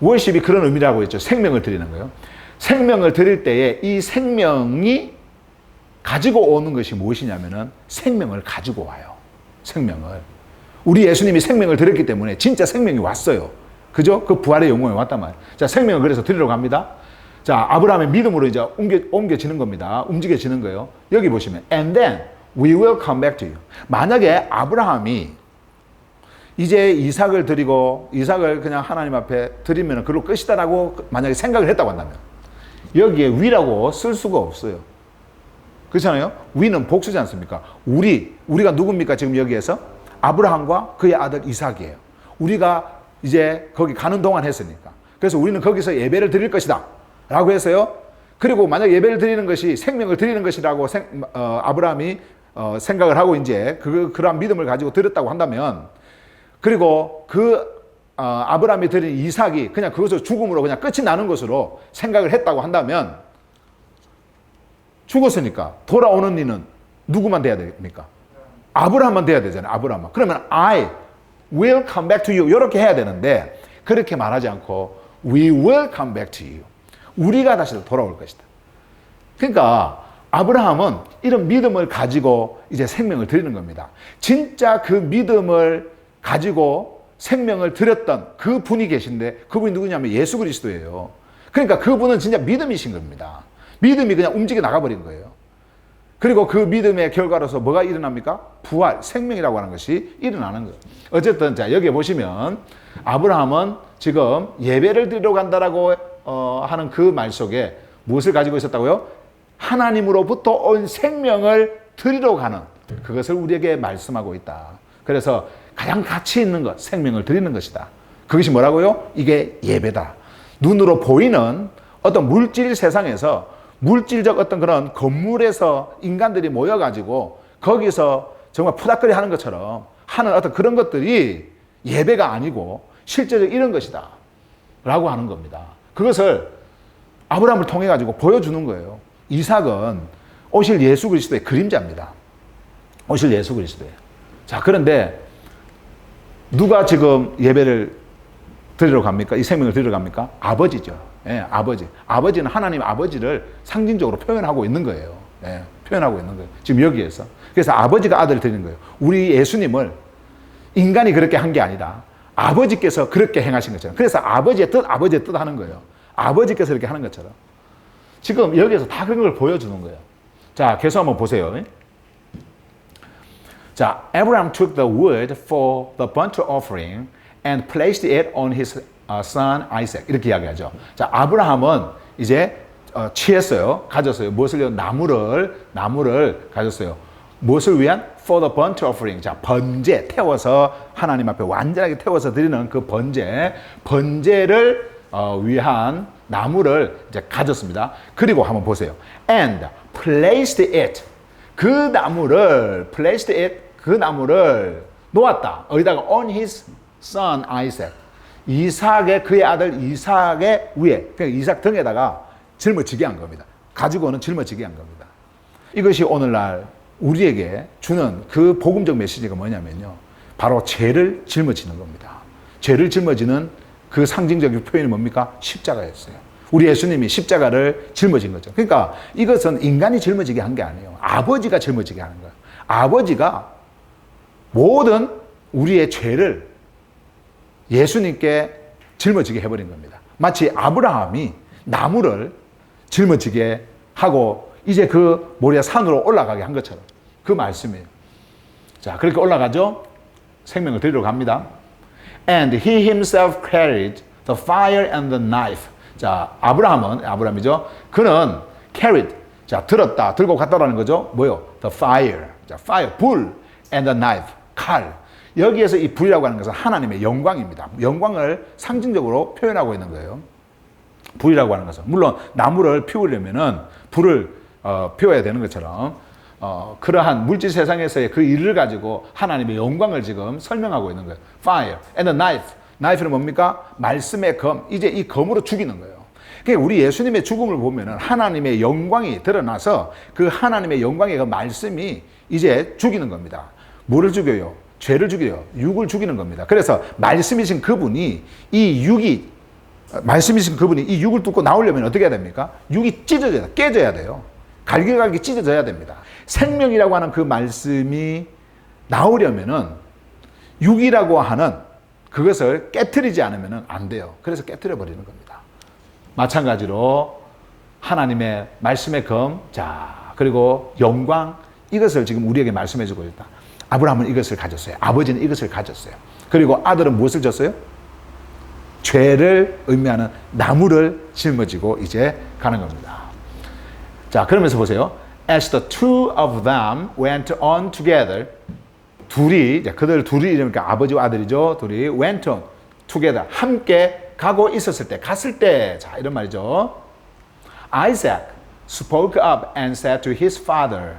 월십이 그런 의미라고 했죠. 생명을 드리는 거예요. 생명을 드릴 때에 이 생명이 가지고 오는 것이 무엇이냐면은 생명을 가지고 와요. 생명을. 우리 예수님이 생명을 드렸기 때문에 진짜 생명이 왔어요. 그죠? 그 부활의 영광이 왔단 말이에요. 자, 생명을 그래서 드리러 갑니다. 자, 아브라함의 믿음으로 이제 옮겨지는 겁니다. 움직여지는 거예요. 여기 보시면, and then we will come back to you. 만약에 아브라함이 이제 이삭을 드리고 이삭을 그냥 하나님 앞에 드리면 그걸로 끝이다라고 만약에 생각을 했다고 한다면 여기에 we라고 쓸 수가 없어요. 그렇잖아요? we는 복수지 않습니까? 우리가 누굽니까? 지금 여기에서 아브라함과 그의 아들 이삭이에요. 우리가 이제 거기 가는 동안 했으니까. 그래서 우리는 거기서 예배를 드릴 것이다 라고 해서요. 그리고 만약 예배를 드리는 것이 생명을 드리는 것이라고 아브라함이 생각을 하고 이제 그러한 믿음을 가지고 드렸다고 한다면, 그리고 아브라함이 드린 이삭이 그냥 그것을 죽음으로 그냥 끝이 나는 것으로 생각을 했다고 한다면, 죽었으니까 돌아오는 이는 누구만 돼야 됩니까? 아브라함만 돼야 되잖아요. 아브라함만. 그러면 I will come back to you 이렇게 해야 되는데 그렇게 말하지 않고 we will come back to you. 우리가 다시 돌아올 것이다. 그러니까 아브라함은 이런 믿음을 가지고 이제 생명을 드리는 겁니다. 진짜 그 믿음을 가지고 생명을 드렸던 그 분이 계신데 그분이 누구냐면 예수 그리스도예요. 그러니까 그분은 진짜 믿음이신 겁니다. 믿음이 그냥 움직여 나가버린 거예요. 그리고 그 믿음의 결과로서 뭐가 일어납니까? 부활, 생명이라고 하는 것이 일어나는 거예요. 어쨌든 자, 여기 보시면 아브라함은 지금 예배를 드리러 간다라고 하는 그 말 속에 무엇을 가지고 있었다고요? 하나님으로부터 온 생명을 드리러 가는 그것을 우리에게 말씀하고 있다. 그래서 가장 가치 있는 것, 생명을 드리는 것이다. 그것이 뭐라고요? 이게 예배다. 눈으로 보이는 어떤 물질 세상에서 물질적 어떤 그런 건물에서 인간들이 모여가지고 거기서 정말 푸닥거리 하는 것처럼 하는 어떤 그런 것들이 예배가 아니고 실제로 이런 것이다 라고 하는 겁니다. 그것을 아브라함을 통해 가지고 보여주는 거예요. 이삭은 오실 예수 그리스도의 그림자입니다. 오실 예수 그리스도예요. 자, 그런데 누가 지금 예배를 드리러 갑니까? 이 생명을 드리러 갑니까? 아버지죠. 예, 아버지. 아버지는 하나님 아버지를 상징적으로 표현하고 있는 거예요. 예, 표현하고 있는 거예요. 지금 여기에서. 그래서 아버지가 아들을 드리는 거예요. 우리 예수님을 인간이 그렇게 한 게 아니라 아버지께서 그렇게 행하신 것처럼. 그래서 아버지의 뜻 하는 거예요. 아버지께서 이렇게 하는 것처럼. 지금 여기에서 다 그런 걸 보여주는 거예요. 자, 계속 한번 보세요. 자, Abraham took the wood for the burnt offering and placed it on his son Isaac. 이렇게 이야기하죠. 자, 아브라함은 이제 취했어요. 가졌어요. 무엇을요? 나무를 가졌어요. 무엇을 위한? For the burnt offering. 자, 번제, 태워서 하나님 앞에 완전하게 태워서 드리는 그 번제를 위한 나무를 이제 가졌습니다. 그리고 한번 보세요. And placed it. 그 나무를 놓았다. 어디다가? On his son Isaac. 그의 아들 이삭의 위에, 그러니까 이삭 등에다가 짊어지게 한 겁니다. 가지고는 짊어지게 한 겁니다. 이것이 오늘날 우리에게 주는 그 복음적 메시지가 뭐냐면요. 바로 죄를 짊어지는 겁니다. 죄를 짊어지는 그 상징적인 표현이 뭡니까? 십자가였어요. 우리 예수님이 십자가를 짊어진 거죠. 그러니까 이것은 인간이 짊어지게 한 게 아니에요. 아버지가 짊어지게 하는 거예요. 아버지가 모든 우리의 죄를 예수님께 짊어지게 해버린 겁니다. 마치 아브라함이 나무를 짊어지게 하고 이제 그 모리아 산으로 올라가게 한 것처럼 그 말씀이에요. 자, 그렇게 올라가죠. 생명을 드리러 갑니다. And he himself carried the fire and the knife. 자, 아브라함이죠. 그는 carried. 자, 들고 갔다라는 거죠. 뭐요? The fire. 자, fire, 불, and the knife, 칼. 여기에서 이 불이라고 하는 것은 하나님의 영광입니다. 영광을 상징적으로 표현하고 있는 거예요. 불이라고 하는 것은. 물론 나무를 피우려면은 불을 피워야 되는 것처럼 그러한 물질 세상에서의 그 일을 가지고 하나님의 영광을 지금 설명하고 있는 거예요. Fire and the knife. knife는 뭡니까? 말씀의 검. 이제 이 검으로 죽이는 거예요. 그러니까 우리 예수님의 죽음을 보면은 하나님의 영광이 드러나서 그 하나님의 영광의 그 말씀이 이제 죽이는 겁니다. 뭐를 죽여요? 죄를 죽여요. 육을 죽이는 겁니다. 그래서 말씀이신 그분이 이 육을 뚫고 나오려면 어떻게 해야 됩니까? 육이 깨져야 돼요. 갈기갈기 찢어져야 됩니다. 생명이라고 하는 그 말씀이 나오려면은 육이라고 하는 그것을 깨트리지 않으면 안 돼요. 그래서 깨트려 버리는 겁니다. 마찬가지로 하나님의 말씀의 검, 자, 그리고 영광, 이것을 지금 우리에게 말씀해 주고 있다. 아브라함은 이것을 가졌어요. 아버지는 이것을 가졌어요. 그리고 아들은 무엇을 졌어요? 죄를 의미하는 나무를 짊어지고 이제 가는 겁니다. 자, 그러면서 보세요. As the two of them went on together. 그들 둘이 이러니까 아버지와 아들이죠. 둘이 went on together. 함께 가고 있었을 때, 갔을 때. 자, 이런 말이죠. Isaac spoke up and said to his father,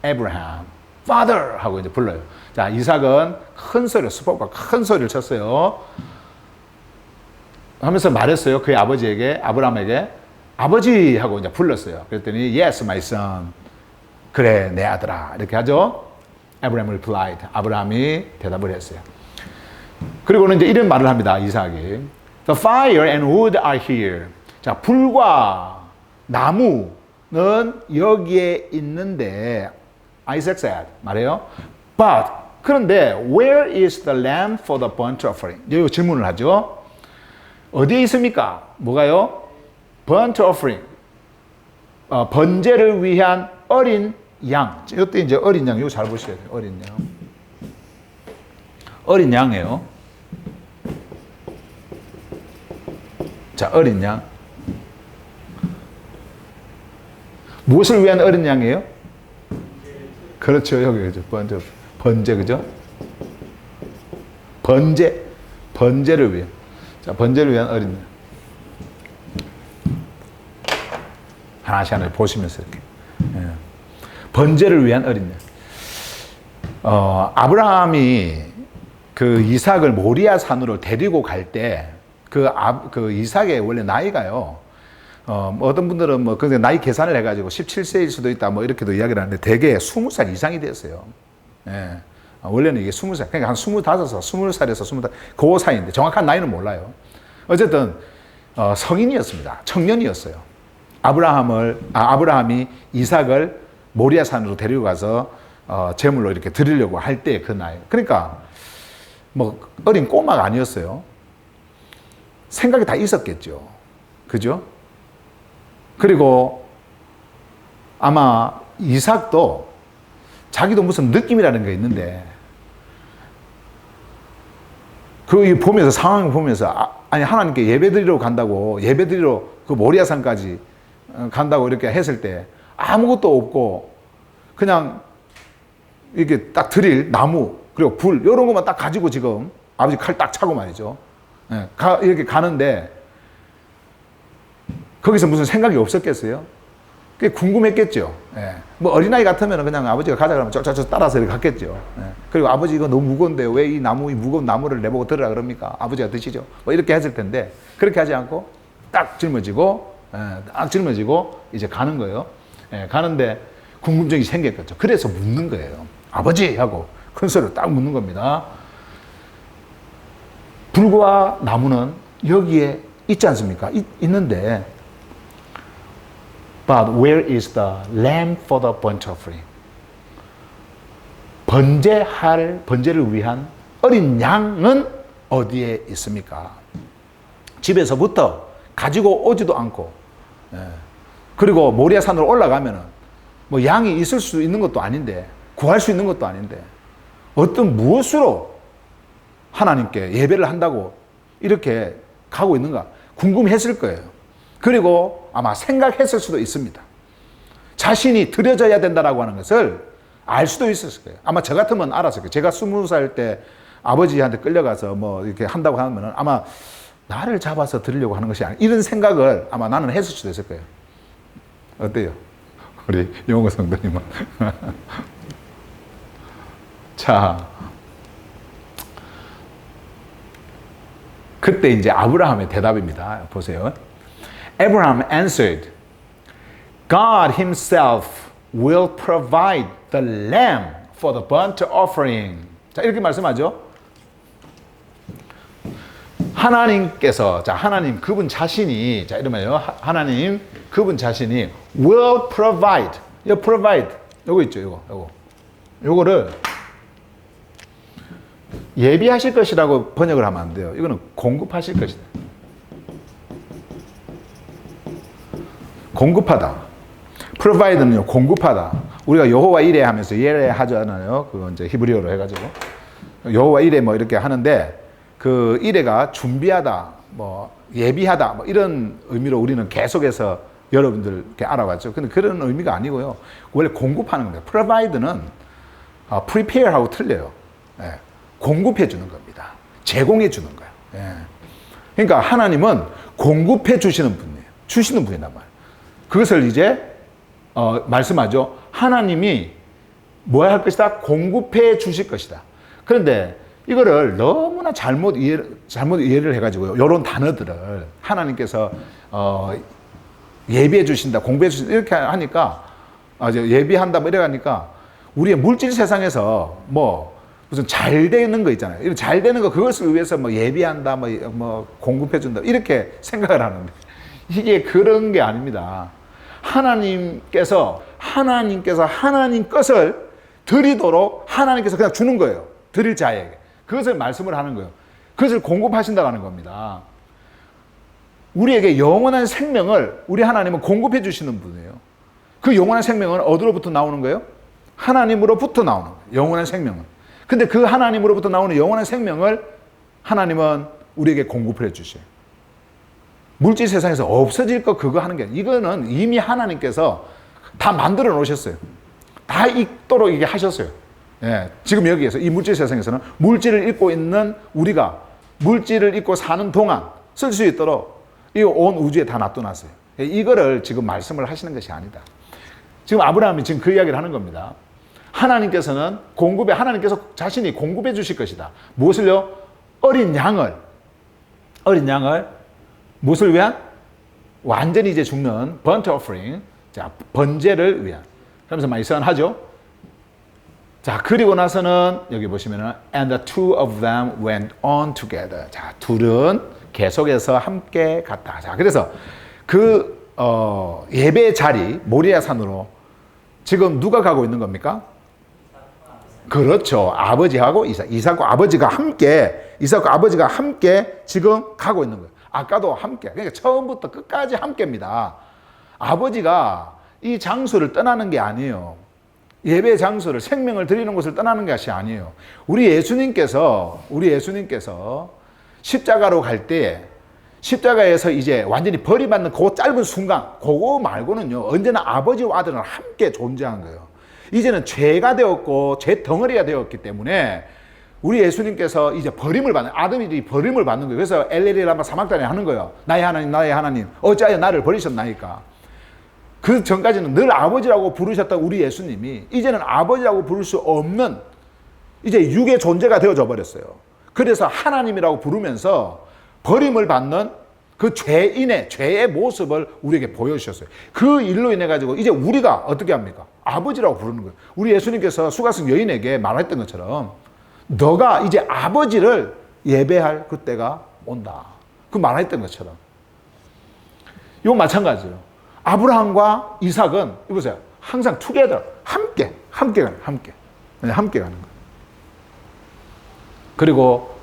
Abraham. Father! 하고 이제 불러요. 자, 이삭은 큰 소리를 쳤어요. 하면서 말했어요. 그의 아버지에게, 아브라함에게. 아버지! 하고 이제 불렀어요. 그랬더니, Yes, my son. 그래, 내 아들아. 이렇게 하죠. Abraham replied. 아브라함이 대답을 했어요. 그리고는 이제 이런 말을 합니다. 이삭이. The fire and wood are here. 자, 불과 나무는 여기에 있는데, Isaac said, 말해요. But, 그런데, where is the lamb for the burnt offering? 여기 질문을 하죠. 어디에 있습니까? 뭐가요? burnt offering. 번제를 위한 어린 양. 이때 이제 어린 양, 이거 잘 보셔야 돼요. 어린 양. 어린 양이에요. 자, 어린 양. 무엇을 위한 어린 양이에요? 그렇죠. 여기, 그죠. 번제, 그죠? 번제를 위한. 자, 번제를 위한 어린 양. 하나씩 보시면서 이렇게. 예. 번제를 위한 어린 양. 아브라함이 그 이삭을 모리아 산으로 데리고 갈 때, 그 이삭의 원래 나이가요, 어떤 분들은 근데 나이 계산을 해가지고 17세일 수도 있다, 이렇게도 이야기를 하는데, 대개 20살 이상이 됐어요. 예. 원래는 이게 20살, 그러니까 한 25살, 20살에서 25살, 그 사이인데, 정확한 나이는 몰라요. 어쨌든, 성인이었습니다. 청년이었어요. 아브라함이 이삭을 모리아 산으로 데리고 가서, 제물로 이렇게 드리려고 할 때 그 나이. 그러니까, 어린 꼬마가 아니었어요. 생각이 다 있었겠죠. 그죠? 그리고 아마 이삭도 자기도 무슨 느낌이라는 게 있는데 그 보면서 상황을 보면서 아니 하나님께 예배드리러 간다고 예배드리러 그 모리아산까지 간다고 이렇게 했을 때 아무것도 없고 그냥 이렇게 딱 드릴 나무 그리고 불 이런 것만 딱 가지고 지금 아버지 칼 딱 차고 말이죠. 예, 이렇게 가는데 거기서 무슨 생각이 없었겠어요? 그게 궁금했겠죠. 예. 뭐 어린아이 같으면 그냥 아버지가 가자 그러면 저 따라서 이렇게 갔겠죠. 예. 그리고 아버지 이거 너무 무거운데 왜 이 무거운 나무를 내보고 들으라 그럽니까? 아버지가 드시죠. 뭐 이렇게 했을 텐데 그렇게 하지 않고 딱 짊어지고 딱 짊어지고 이제 가는 거예요. 예. 가는데 궁금증이 생겼겠죠. 그래서 묻는 거예요. 아버지 하고 큰 소리로 딱 묻는 겁니다. 불과 나무는 여기에 있지 않습니까? 있는데 But where is the lamb for the burnt offering? 번제를 위한 어린 양은 어디에 있습니까? 집에서부터 가지고 오지도 않고, 그리고 모리아산으로 올라가면은 뭐 양이 있을 수 있는 것도 아닌데, 구할 수 있는 것도 아닌데, 어떤 무엇으로 하나님께 예배를 한다고 이렇게 가고 있는가 궁금했을 거예요. 그리고 아마 생각했을 수도 있습니다. 자신이 드려져야 된다라고 하는 것을 알 수도 있었을 거예요. 아마 저 같으면 알았을 거예요. 제가 20살 때 아버지한테 끌려가서 뭐 이렇게 한다고 하면 아마 나를 잡아서 드리려고 하는 것이 아니라 이런 생각을 아마 나는 했을 수도 있을 거예요. 어때요? 우리 영호 성도님은. 자, 그때 이제 아브라함의 대답입니다. 보세요. Abraham answered, God himself will provide the lamb for the burnt offering. 자, 이렇게 말씀하죠. 하나님께서, 자, 하나님 그분 자신이, 자, 이러면요. 하나님 그분 자신이 will provide. 요 provide. 요거 있죠, 요거를 예비하실 것이라고 번역을 하면 안 돼요. 이거는 공급하실 것이다. 공급하다. provide는요, 공급하다. 우리가 여호와 이레 하면서 예레 하잖아요. 그거 이제 히브리어로 해가지고. 여호와 이레 뭐 이렇게 하는데, 그 이레가 준비하다, 뭐 예비하다, 뭐 이런 의미로 우리는 계속해서 여러분들 이렇게 알아왔죠. 근데 그런 의미가 아니고요. 원래 공급하는 겁니다. provide는 prepare하고 틀려요. 예, 공급해 주는 겁니다. 제공해 주는 거예요. 예. 그러니까 하나님은 공급해 주시는 분이에요. 주시는 분이란 말이에요. 그것을 이제 말씀하죠. 하나님이 뭐 할 것이다? 공급해 주실 것이다. 그런데 이거를 너무나 잘못 이해를 해가지고요. 이런 단어들을 하나님께서 예비해 주신다, 공부해 주신다 이렇게 하니까 예비한다 뭐 이래 가니까 우리의 물질 세상에서 뭐 무슨 잘 되는 거 있잖아요. 이런 잘 되는 거 그것을 위해서 뭐 예비한다, 뭐 공급해 준다 이렇게 생각을 하는데 이게 그런 게 아닙니다. 하나님께서 하나님 것을 드리도록 하나님께서 그냥 주는 거예요. 드릴 자에게. 그것을 말씀을 하는 거예요. 그것을 공급하신다는 겁니다. 우리에게 영원한 생명을 우리 하나님은 공급해 주시는 분이에요. 그 영원한 생명은 어디로부터 나오는 거예요? 하나님으로부터 나오는 거예요. 영원한 생명은. 근데 그 하나님으로부터 나오는 영원한 생명을 하나님은 우리에게 공급을 해 주셔요. 물질 세상에서 없어질 거 그거 하는 게 이거는 이미 하나님께서 다 만들어 놓으셨어요. 다 있도록 이게 하셨어요. 예, 지금 여기에서 이 물질 세상에서는 물질을 입고 있는 우리가 물질을 입고 사는 동안 쓸 수 있도록 이 온 우주에 다 놔둬놨어요. 이거를 지금 말씀을 하시는 것이 아니다. 지금 아브라함이 지금 그 이야기를 하는 겁니다. 하나님께서는 하나님께서 자신이 공급해 주실 것이다. 무엇을요? 어린 양을 무엇을 위한? 완전히 이제 죽는 burnt offering, 자, 번제를 위한. 그러면서 많이 선하죠. 자, 그리고 나서는 여기 보시면은 and the two of them went on together. 자, 둘은 계속해서 함께 갔다. 자, 그래서 그 예배 자리 모리아산으로 지금 누가 가고 있는 겁니까? 그렇죠. 아버지하고 이삭과 아버지가 함께 지금 가고 있는 거예요. 아까도 함께. 그러니까 처음부터 끝까지 함께입니다. 아버지가 이 장소를 떠나는 게 아니에요. 예배 장소를, 생명을 드리는 곳을 떠나는 것이 아니에요. 우리 예수님께서 십자가로 갈 때, 십자가에서 이제 완전히 버림받는 그 짧은 순간, 그거 말고는요, 언제나 아버지와 아들은 함께 존재한 거예요. 이제는 죄가 되었고, 죄 덩어리가 되었기 때문에, 우리 예수님께서 이제 아들이 버림을 받는 거예요. 그래서 엘레리 라마 사막단에 하는 거예요. 나의 하나님, 나의 하나님, 어찌하여 나를 버리셨나이까. 그 전까지는 늘 아버지라고 부르셨던 우리 예수님이 이제는 아버지라고 부를 수 없는 이제 육의 존재가 되어져 버렸어요. 그래서 하나님이라고 부르면서 버림을 받는 그 죄의 모습을 우리에게 보여주셨어요. 그 일로 인해 가지고 이제 우리가 어떻게 합니까? 아버지라고 부르는 거예요. 우리 예수님께서 수가성 여인에게 말했던 것처럼 너가 이제 아버지를 예배할 그때가 온다. 그 말했던 것처럼. 이거 마찬가지예요. 아브라함과 이삭은 이보세요. 항상 together, 함께 가는 거예요. 그리고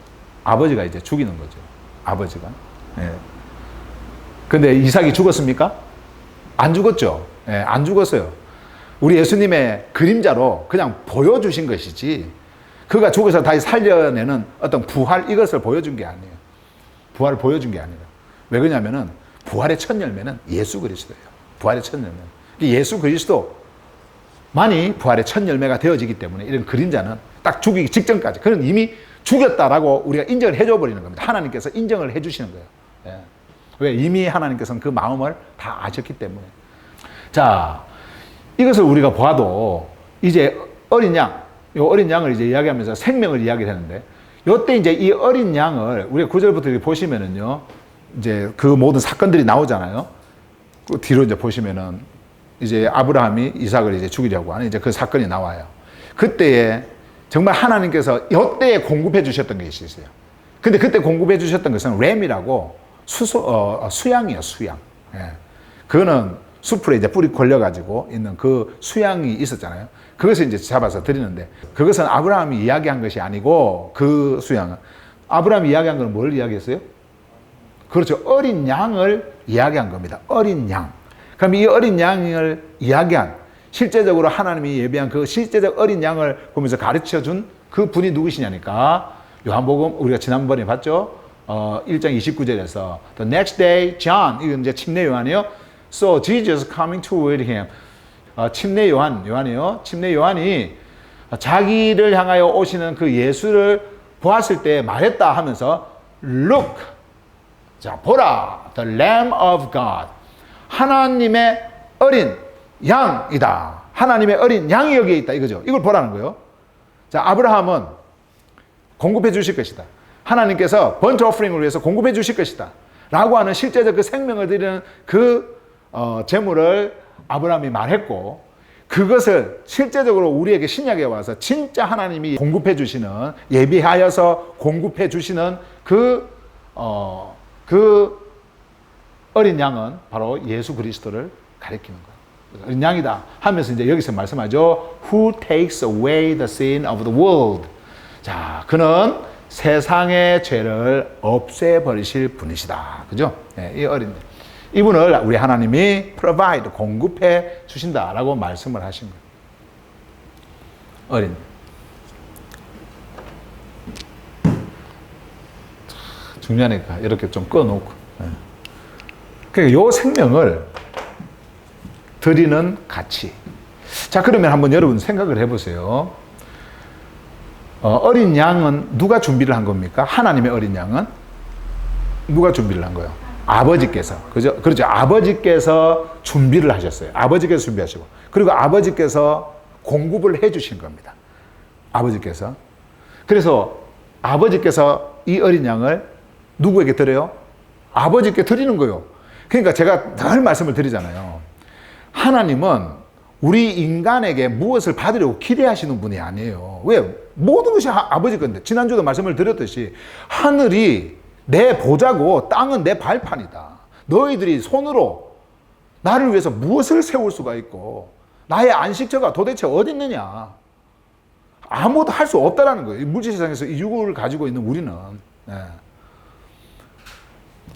아버지가 이제 죽이는 거죠. 아버지가. 예. 근데 이삭이 죽었습니까? 안 죽었죠. 예, 안 죽었어요. 우리 예수님의 그림자로 그냥 보여주신 것이지, 그가 죽어서 다시 살려내는 어떤 부활, 이것을 보여준 게 아니에요. 부활을 보여준 게 아니라. 왜 그러냐면은 부활의 첫 열매는 예수 그리스도예요. 부활의 첫 열매. 예수 그리스도만이 부활의 첫 열매가 되어지기 때문에 이런 그림자는 딱 죽이기 직전까지, 그는 이미 죽였다라고 우리가 인정을 해줘 버리는 겁니다. 하나님께서 인정을 해주시는 거예요. 예. 왜? 이미 하나님께서는 그 마음을 다 아셨기 때문에. 자, 이것을 우리가 봐도 이제 어린 양을 이제 이야기하면서 생명을 이야기하는데, 요때 이제 이 어린 양을 우리가 9절부터 보시면은요, 이제 그 모든 사건들이 나오잖아요. 그 뒤로 이제 보시면은 이제 아브라함이 이삭을 이제 죽이려고 하는 이제 그 사건이 나와요. 그때에 정말 하나님께서 이때에 공급해 주셨던 것이 있어요. 근데 그때 공급해 주셨던 것은 램이라고 수양이에요, 수양. 예. 그거는 숲으로 이제 뿌리 걸려가지고 있는 그 수양이 있었잖아요. 그것을 이제 잡아서 드리는데, 그것은 아브라함이 이야기한 것이 아니고, 그 수양은 아브라함이 이야기한 건 뭘 이야기했어요? 그렇죠. 어린 양을 이야기한 겁니다. 어린 양. 그럼 이 어린 양을 이야기한, 실제적으로 하나님이 예비한 그 실제적 어린 양을 보면서 가르쳐 준 그 분이 누구시냐니까, 요한복음 우리가 지난번에 봤죠? 1장 29절에서 The next day, John, 이건 이제 침례 요한이에요. So Jesus coming toward him. 침례 요한이에요. 침례 요한이 자기를 향하여 오시는 그 예수를 보았을 때 말했다 하면서 Look, 자, 보라, the Lamb of God. 하나님의 어린 양이다. 하나님의 어린 양이 여기에 있다. 이거죠. 이걸 보라는 거예요. 자, 아브라함은 공급해 주실 것이다. 하나님께서 번트 오퍼링을 위해서 공급해 주실 것이다. 라고 하는 실제적 그 생명을 드리는 그 제물을 아브라함이 말했고, 그것을 실제적으로 우리에게 신약에 와서 진짜 하나님이 공급해 주시는, 예비하여서 공급해 주시는 그 어린 양은 바로 예수 그리스도를 가리키는 거예요. 어린 양이다 하면서 이제 여기서 말씀하죠. Who takes away the sin of the world. 자, 그는 세상의 죄를 없애버리실 분이시다. 그죠? 네, 이 어린, 이분을 우리 하나님이 provide, 공급해 주신다라고 말씀을 하신 거예요. 어린. 중간에 이렇게 좀 꺼놓고. 그러니까 요 생명을 드리는 가치. 자, 그러면 한번 여러분 생각을 해보세요. 어린 양은 누가 준비를 한 겁니까? 하나님의 어린 양은 누가 준비를 한 거예요? 아버지께서. 그죠? 그렇죠. 아버지께서 준비를 하셨어요. 아버지께서 준비하시고. 그리고 아버지께서 공급을 해 주신 겁니다. 아버지께서. 그래서 아버지께서 이 어린 양을 누구에게 드려요? 아버지께 드리는 거예요. 그러니까 제가 늘 말씀을 드리잖아요. 하나님은 우리 인간에게 무엇을 받으려고 기대하시는 분이 아니에요. 왜? 모든 것이 아버지 건데, 지난주도 말씀을 드렸듯이 하늘이 내 보자고 땅은 내 발판이다. 너희들이 손으로 나를 위해서 무엇을 세울 수가 있고, 나의 안식처가 도대체 어디 있느냐. 아무것도 할 수 없다라는 거예요. 물질세상에서 이 육을 가지고 있는 우리는. 네.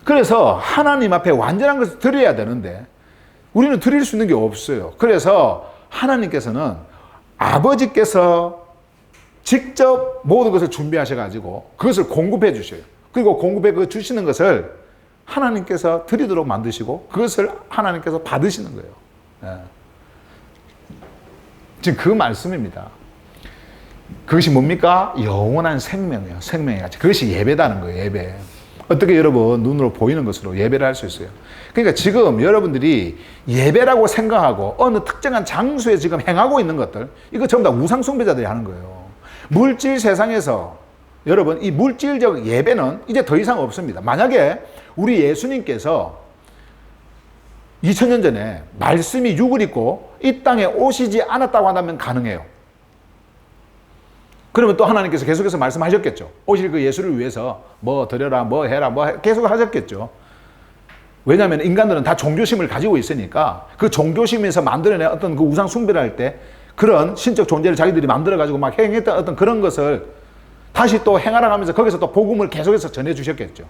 그래서 하나님 앞에 완전한 것을 드려야 되는데, 우리는 드릴 수 있는 게 없어요. 그래서 하나님께서는 아버지께서 직접 모든 것을 준비하셔가지고 그것을 공급해 주셔요. 그리고 공급해 주시는 것을 하나님께서 드리도록 만드시고 그것을 하나님께서 받으시는 거예요. 예. 지금 그 말씀입니다. 그것이 뭡니까? 영원한 생명이에요. 생명의 가치. 그것이 예배다는 거예요. 예배. 어떻게 여러분 눈으로 보이는 것으로 예배를 할 수 있어요? 그러니까 지금 여러분들이 예배라고 생각하고 어느 특정한 장소에 지금 행하고 있는 것들, 이거 전부 다 우상 숭배자들이 하는 거예요. 물질 세상에서 여러분 이 물질적 예배는 이제 더 이상 없습니다. 만약에 우리 예수님께서 2000년 전에 말씀이 육을 입고 이 땅에 오시지 않았다고 한다면 가능해요. 그러면 또 하나님께서 계속해서 말씀하셨겠죠. 오실 그 예수를 위해서 뭐 드려라, 뭐 해라, 뭐 계속 하셨겠죠. 왜냐하면 인간들은 다 종교심을 가지고 있으니까 그 종교심에서 만들어낸 어떤 그 우상 숭배를 할 때 그런 신적 존재를 자기들이 만들어가지고 막 행했던 어떤 그런 것을 다시 또 행하라 하면서 거기서 또 복음을 계속해서 전해주셨겠죠.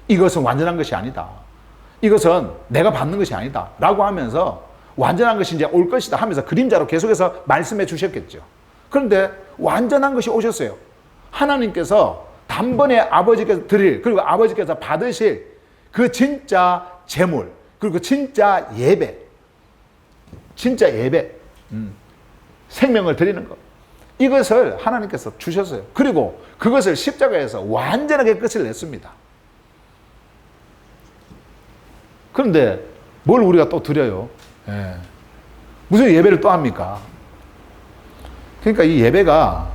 이것은 완전한 것이 아니다. 이것은 내가 받는 것이 아니다. 라고 하면서 완전한 것이 이제 올 것이다 하면서 그림자로 계속해서 말씀해 주셨겠죠. 그런데 완전한 것이 오셨어요. 하나님께서 단번에 아버지께서 드릴, 그리고 아버지께서 받으실 그 진짜 재물, 그리고 진짜 예배, 진짜 예배, 생명을 드리는 것, 이것을 하나님께서 주셨어요. 그리고 그것을 십자가에서 완전하게 끝을 냈습니다. 그런데 뭘 우리가 또 드려요? 예. 무슨 예배를 또 합니까? 그러니까 이 예배가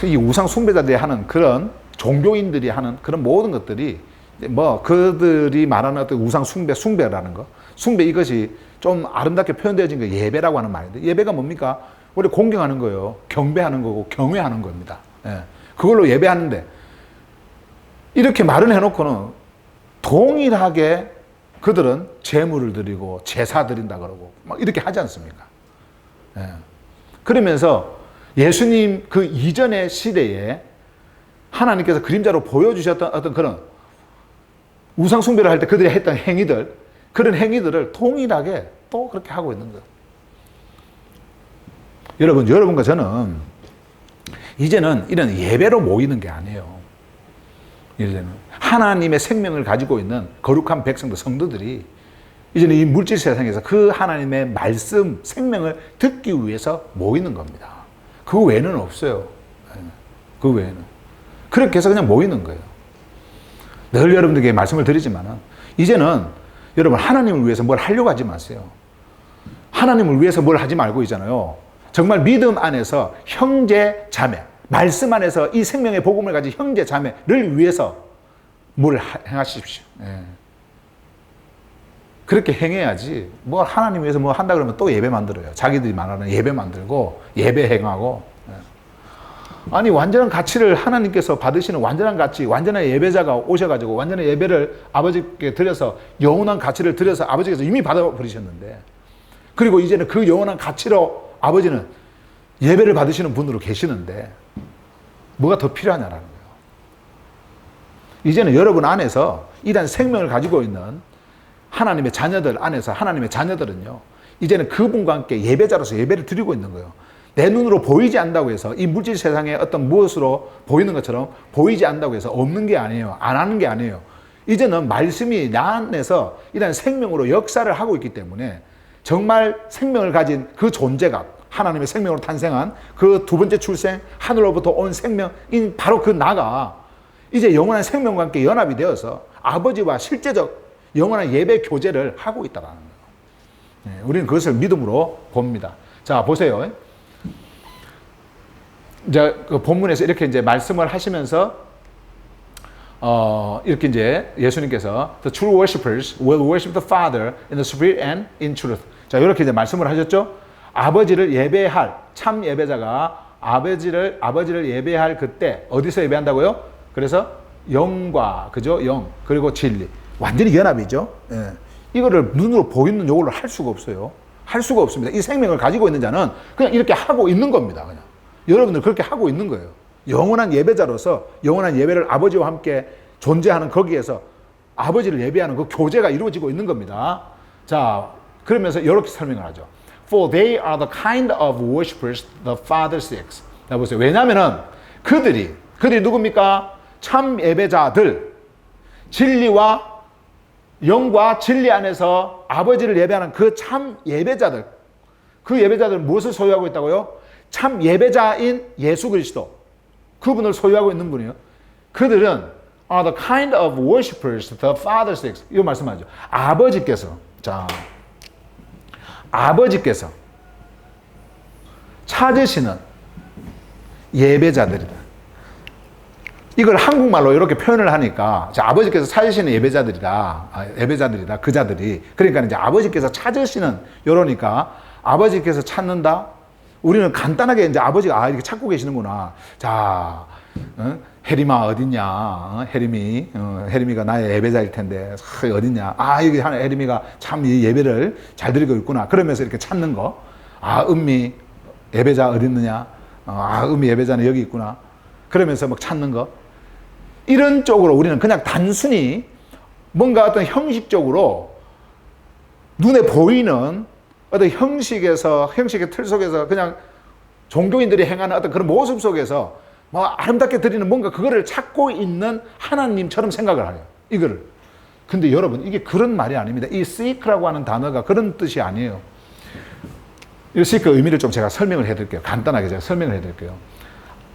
이 우상 숭배자들이 하는 그런 종교인들이 하는 그런 모든 것들이 뭐 그들이 말하는 어떤 우상 숭배라는 거, 숭배 이것이 좀 아름답게 표현되어진 게 예배라고 하는 말인데, 예배가 뭡니까? 우리 공경하는 거예요. 경배하는 거고 경외하는 겁니다. 예. 그걸로 예배하는데 이렇게 말을 해놓고는 동일하게 그들은 제물을 드리고 제사 드린다 그러고 막 이렇게 하지 않습니까? 예. 그러면서 예수님 그 이전의 시대에 하나님께서 그림자로 보여주셨던 어떤 그런 우상 숭배를 할 때 그들이 했던 행위들, 그런 행위들을 동일하게 또 그렇게 하고 있는 거예요. 여러분과 저는 이제는 이런 예배로 모이는 게 아니에요. 이제는 하나님의 생명을 가지고 있는 거룩한 백성들, 성도들이 이제는 이 물질 세상에서 그 하나님의 말씀, 생명을 듣기 위해서 모이는 겁니다. 그 외에는 없어요. 그 외에는. 그렇게 해서 그냥 모이는 거예요. 늘 여러분들에게 말씀을 드리지만 이제는 여러분 하나님을 위해서 뭘 하려고 하지 마세요. 하나님을 위해서 뭘 하지 말고 있잖아요. 정말 믿음 안에서 형제 자매, 말씀 안에서 이 생명의 복음을 가진 형제 자매를 위해서 뭘 행하십시오. 예. 그렇게 행해야지 뭐 하나님 위해서 뭐 한다 그러면 또 예배 만들어요. 자기들이 말하는 예배 만들고 예배 행하고. 아니 완전한 가치를 하나님께서 받으시는 완전한 가치, 완전한 예배자가 오셔가지고 완전한 예배를 아버지께 드려서 영원한 가치를 드려서 아버지께서 이미 받아버리셨는데, 그리고 이제는 그 영원한 가치로 아버지는 예배를 받으시는 분으로 계시는데 뭐가 더 필요하냐라는 거예요. 이제는 여러분 안에서 이런 생명을 가지고 있는 하나님의 자녀들 안에서 하나님의 자녀들은요, 이제는 그분과 함께 예배자로서 예배를 드리고 있는 거예요. 내 눈으로 보이지 않는다고 해서 이 물질 세상에 어떤 무엇으로 보이는 것처럼 보이지 않는다고 해서 없는 게 아니에요. 안 하는 게 아니에요. 이제는 말씀이 나 안에서 이런 생명으로 역사를 하고 있기 때문에 정말 생명을 가진 그 존재가 하나님의 생명으로 탄생한 그 두 번째 출생, 하늘로부터 온 생명인 바로 그 나가 이제 영원한 생명과 함께 연합이 되어서 아버지와 실제적 영원한 예배 교제를 하고 있다는 거예요. 네, 우리는 그것을 믿음으로 봅니다. 자, 보세요. 이제 그 본문에서 이렇게 이제 말씀을 하시면서 이렇게 이제 예수님께서 The true worshippers will worship the Father in the Spirit and in truth. 자, 이렇게 이제 말씀을 하셨죠. 아버지를 예배할 참 예배자가 아버지를 예배할 그때 어디서 예배한다고요? 그래서 영과 그죠? 영 그리고 진리 완전히 연합이죠. 예. 이거를 눈으로 보이는 요걸로 할 수가 없어요. 할 수가 없습니다. 이 생명을 가지고 있는 자는 그냥 이렇게 하고 있는 겁니다. 그냥. 여러분들 그렇게 하고 있는 거예요. 영원한 예배자로서 영원한 예배를 아버지와 함께 존재하는 거기에서 아버지를 예배하는 그 교제가 이루어지고 있는 겁니다. 자, 그러면서 이렇게 설명을 하죠. For they are the kind of worshippers the Father seeks. 자, 보세요. 왜냐면은 그들이 누굽니까? 참 예배자들, 진리와 영과 진리 안에서 아버지를 예배하는 그 참 예배자들, 그 예배자들은 무엇을 소유하고 있다고요? 참 예배자인 예수 그리스도, 그분을 소유하고 있는 분이에요. 그들은 are the kind of worshippers the Father seeks. 이거 말씀하죠. 아버지께서 찾으시는 예배자들이다. 이걸 한국말로 이렇게 표현을 하니까 아버지께서 찾으시는 예배자들이다. 그 자들이. 그러니까 이제 아버지께서 찾으시는 이러니까 아버지께서 찾는다. 우리는 간단하게 이제 아버지가 이렇게 찾고 계시는구나. 자, 혜림아 어딨냐? 혜림이가 나의 예배자일 텐데 어딨냐? 여기 하는 혜림이가 참 이 예배를 잘 드리고 있구나. 그러면서 이렇게 찾는 거. 은미 예배자 어딨느냐? 은미 예배자는 여기 있구나. 그러면서 막 찾는 거. 이런 쪽으로 우리는 그냥 단순히 뭔가 어떤 형식적으로 눈에 보이는 어떤 형식의 틀 속에서 그냥 종교인들이 행하는 어떤 그런 모습 속에서 뭐 아름답게 드리는 뭔가 그거를 찾고 있는 하나님처럼 생각을 해요. 이거를. 근데 여러분, 이게 그런 말이 아닙니다. 이 seek라고 하는 단어가 그런 뜻이 아니에요. 이 seek 의미를 좀 제가 설명을 해드릴게요. 간단하게 제가 설명을 해드릴게요.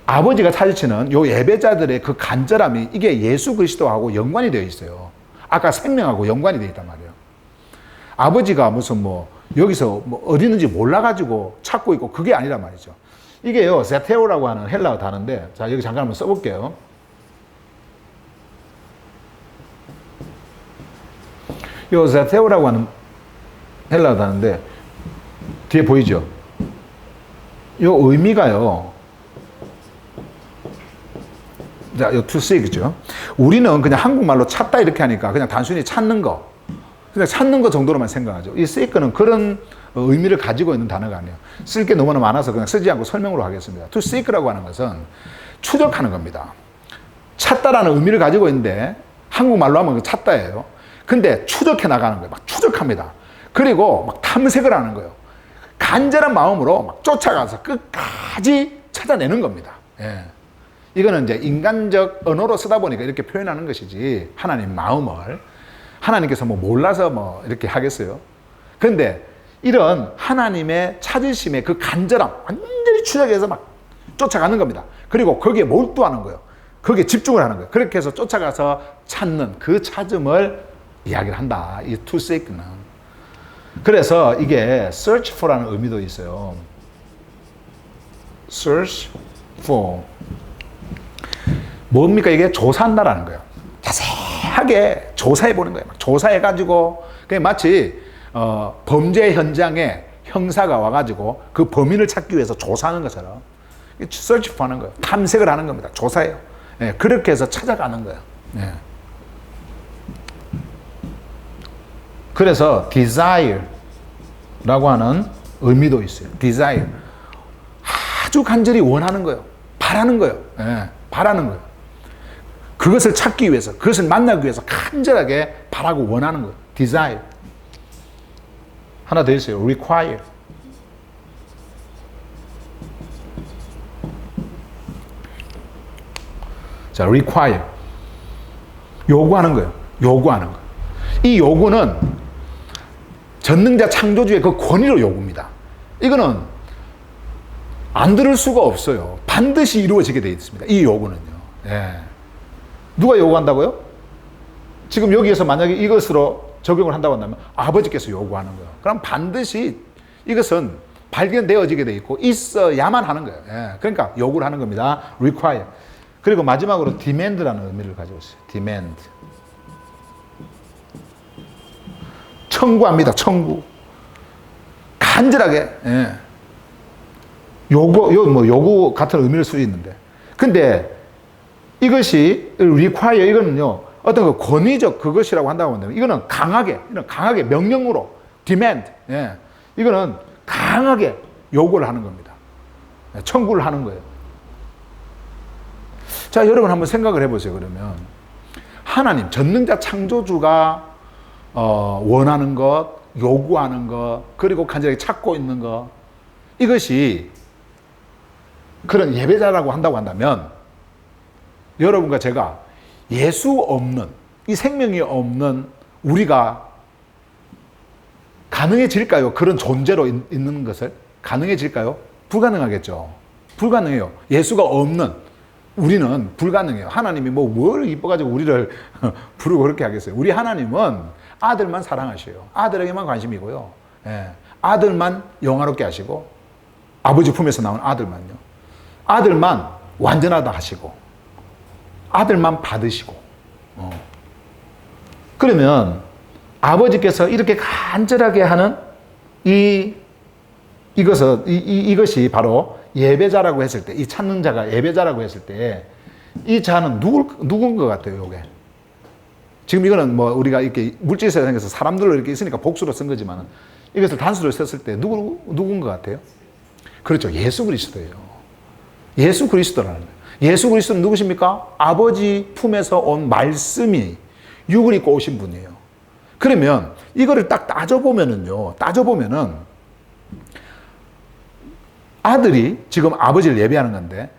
아버지가 찾으시는 요 예배자들의 그 간절함이 이게 예수 그리스도하고 연관이 되어 있어요. 아까 생명하고 연관이 되어 있단 말이에요. 아버지가 무슨 여기서 어디 있는지 몰라가지고 찾고 있고 그게 아니란 말이죠. 이게요, 제테오라고 하는 헬라어 단어인데, 자, 여기 잠깐 한번 써볼게요. 요 제테오라고 하는 헬라어 단어인데, 뒤에 보이죠? 요 의미가요, 자, 요 to seek죠. 우리는 그냥 한국말로 찾다 이렇게 하니까 그냥 단순히 찾는 거, 그냥 찾는 거 정도로만 생각하죠. 이 seek는 그런 의미를 가지고 있는 단어가 아니에요. 쓸 게 너무나 많아서 그냥 쓰지 않고 설명으로 하겠습니다. to seek라고 하는 것은 추적하는 겁니다. 찾다라는 의미를 가지고 있는데 한국말로 하면 찾다예요. 근데 추적해 나가는 거예요. 막 추적합니다. 그리고 막 탐색을 하는 거예요. 간절한 마음으로 막 쫓아가서 끝까지 찾아내는 겁니다. 예. 이거는 이제 인간적 언어로 쓰다 보니까 이렇게 표현하는 것이지 하나님 마음을 하나님께서 몰라서 이렇게 하겠어요. 근데 이런 하나님의 찾으심의 그 간절함 완전히 추적해서 막 쫓아가는 겁니다. 그리고 거기에 몰두하는 거예요. 거기에 집중을 하는 거예요. 그렇게 해서 쫓아가서 찾는 그 찾음을 이야기를 한다. 이 to seek는. 그래서 이게 search for라는 의미도 있어요. search for. 뭡니까? 이게 조사한다라는 거예요. 자세하게 조사해보는 거예요. 조사해가지고, 그냥 마치, 범죄 현장에 형사가 와가지고 그 범인을 찾기 위해서 조사하는 것처럼, search for 하는 거예요. 탐색을 하는 겁니다. 조사해요. 예, 그렇게 해서 찾아가는 거예요. 예. 그래서 desire라고 하는 의미도 있어요. desire. 아주 간절히 원하는 거예요. 바라는 거예요. 예, 바라는 거예요. 그것을 찾기 위해서, 그것을 만나기 위해서 간절하게 바라고 원하는 거예요. desire. 하나 더 있어요. require. 자, require. 요구하는 거예요. 요구하는 거. 이 요구는 전능자 창조주의 그 권위로 요구입니다. 이거는 안 들을 수가 없어요. 반드시 이루어지게 되어 있습니다. 이 요구는요. 예. 누가 요구한다고요? 지금 여기에서 만약에 이것으로 적용을 한다고 한다면 아버지께서 요구하는 거예요. 그럼 반드시 이것은 발견되어지게 되어 있고 있어야만 하는 거예요. 예. 그러니까 요구를 하는 겁니다. require. 그리고 마지막으로 demand라는 의미를 가지고 있어요. demand. 청구합니다. 청구. 간절하게. 예. 요구 같은 의미를 쓸 수 있는데. 근데 이것이 require, 이거는요, 어떤 그 권위적 그것이라고 한다고 한다면, 이거는 강하게 명령으로, demand, 예. 이거는 강하게 요구를 하는 겁니다. 청구를 하는 거예요. 자, 여러분 한번 생각을 해보세요, 그러면. 하나님, 전능자 창조주가, 원하는 것, 요구하는 거, 그리고 간절하게 찾고 있는 거, 이것이 그런 예배자라고 한다고 한다면 여러분과 제가 예수 없는, 이 생명이 없는 우리가 가능해질까요? 그런 존재로 있는 것을 가능해질까요? 불가능하겠죠. 불가능해요. 예수가 없는 우리는 불가능해요. 하나님이 뭘 이뻐가지고 우리를 부르고 그렇게 하겠어요. 우리 하나님은 아들만 사랑하셔요. 아들에게만 관심이고요. 예. 아들만 영화롭게 하시고, 아버지 품에서 나온 아들만요. 아들만 완전하다 하시고, 아들만 받으시고. 그러면 아버지께서 이렇게 간절하게 하는 이것이 바로 예배자라고 했을 때, 이 찾는 자가 예배자라고 했을 때, 이 자는 누군 것 같아요, 이게? 지금 이거는 우리가 이렇게 물질 세상에서 사람들로 이렇게 있으니까 복수로 쓴 거지만, 이것을 단수로 썼을 때 누군 것 같아요? 그렇죠. 예수 그리스도예요. 예수 그리스도라는 거예요. 예수 그리스도는 누구십니까? 아버지 품에서 온 말씀이 육을 입고 오신 분이에요. 그러면 이거를 딱 따져보면은 아들이 지금 아버지를 예배하는 건데,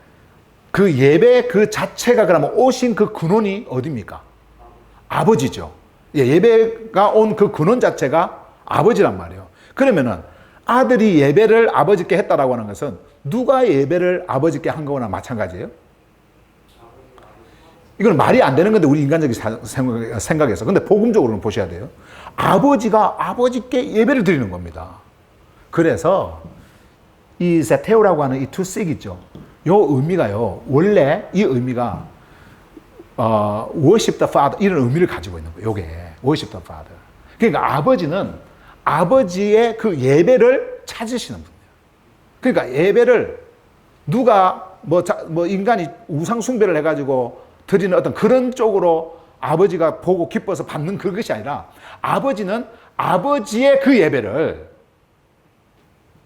그 예배 그 자체가 그러면 오신 그 근원이 어디입니까? 아버지죠. 예배가 온 그 근원 자체가 아버지란 말이에요. 그러면은 아들이 예배를 아버지께 했다라고 하는 것은 누가 예배를 아버지께 한 거나 마찬가지예요? 이건 말이 안 되는 건데, 우리 인간적인 생각에서. 근데 복음적으로는 보셔야 돼요. 아버지가 아버지께 예배를 드리는 겁니다. 그래서 이 세테오라고 하는 이 to seek 있죠. 요 의미가요, 원래 이 의미가 worship the Father 이런 의미를 가지고 있는 거예요. 요게 worship the Father. 그러니까 아버지는 아버지의 그 예배를 찾으시는 분이에요. 그러니까 예배를 누가 인간이 우상 숭배를 해가지고 드리는 어떤 그런 쪽으로 아버지가 보고 기뻐서 받는 그것이 아니라, 아버지는 아버지의 그 예배를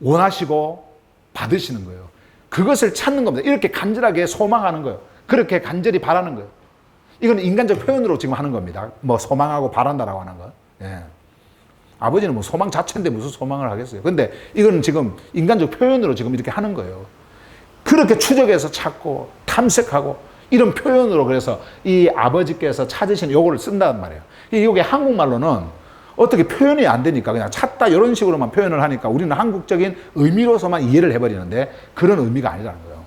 원하시고 받으시는 거예요. 그것을 찾는 겁니다. 이렇게 간절하게 소망하는 거예요. 그렇게 간절히 바라는 거예요. 이건 인간적 표현으로 지금 하는 겁니다. 소망하고 바란다라고 하는 거. 예. 아버지는 소망 자체인데 무슨 소망을 하겠어요. 근데 이건 지금 인간적 표현으로 지금 이렇게 하는 거예요. 그렇게 추적해서 찾고 탐색하고 이런 표현으로, 그래서 이 아버지께서 찾으신 요거를 쓴단 말이에요. 이게 한국말로는 어떻게 표현이 안 되니까 그냥 찾다 이런 식으로만 표현을 하니까 우리는 한국적인 의미로서만 이해를 해버리는데, 그런 의미가 아니라는 거예요.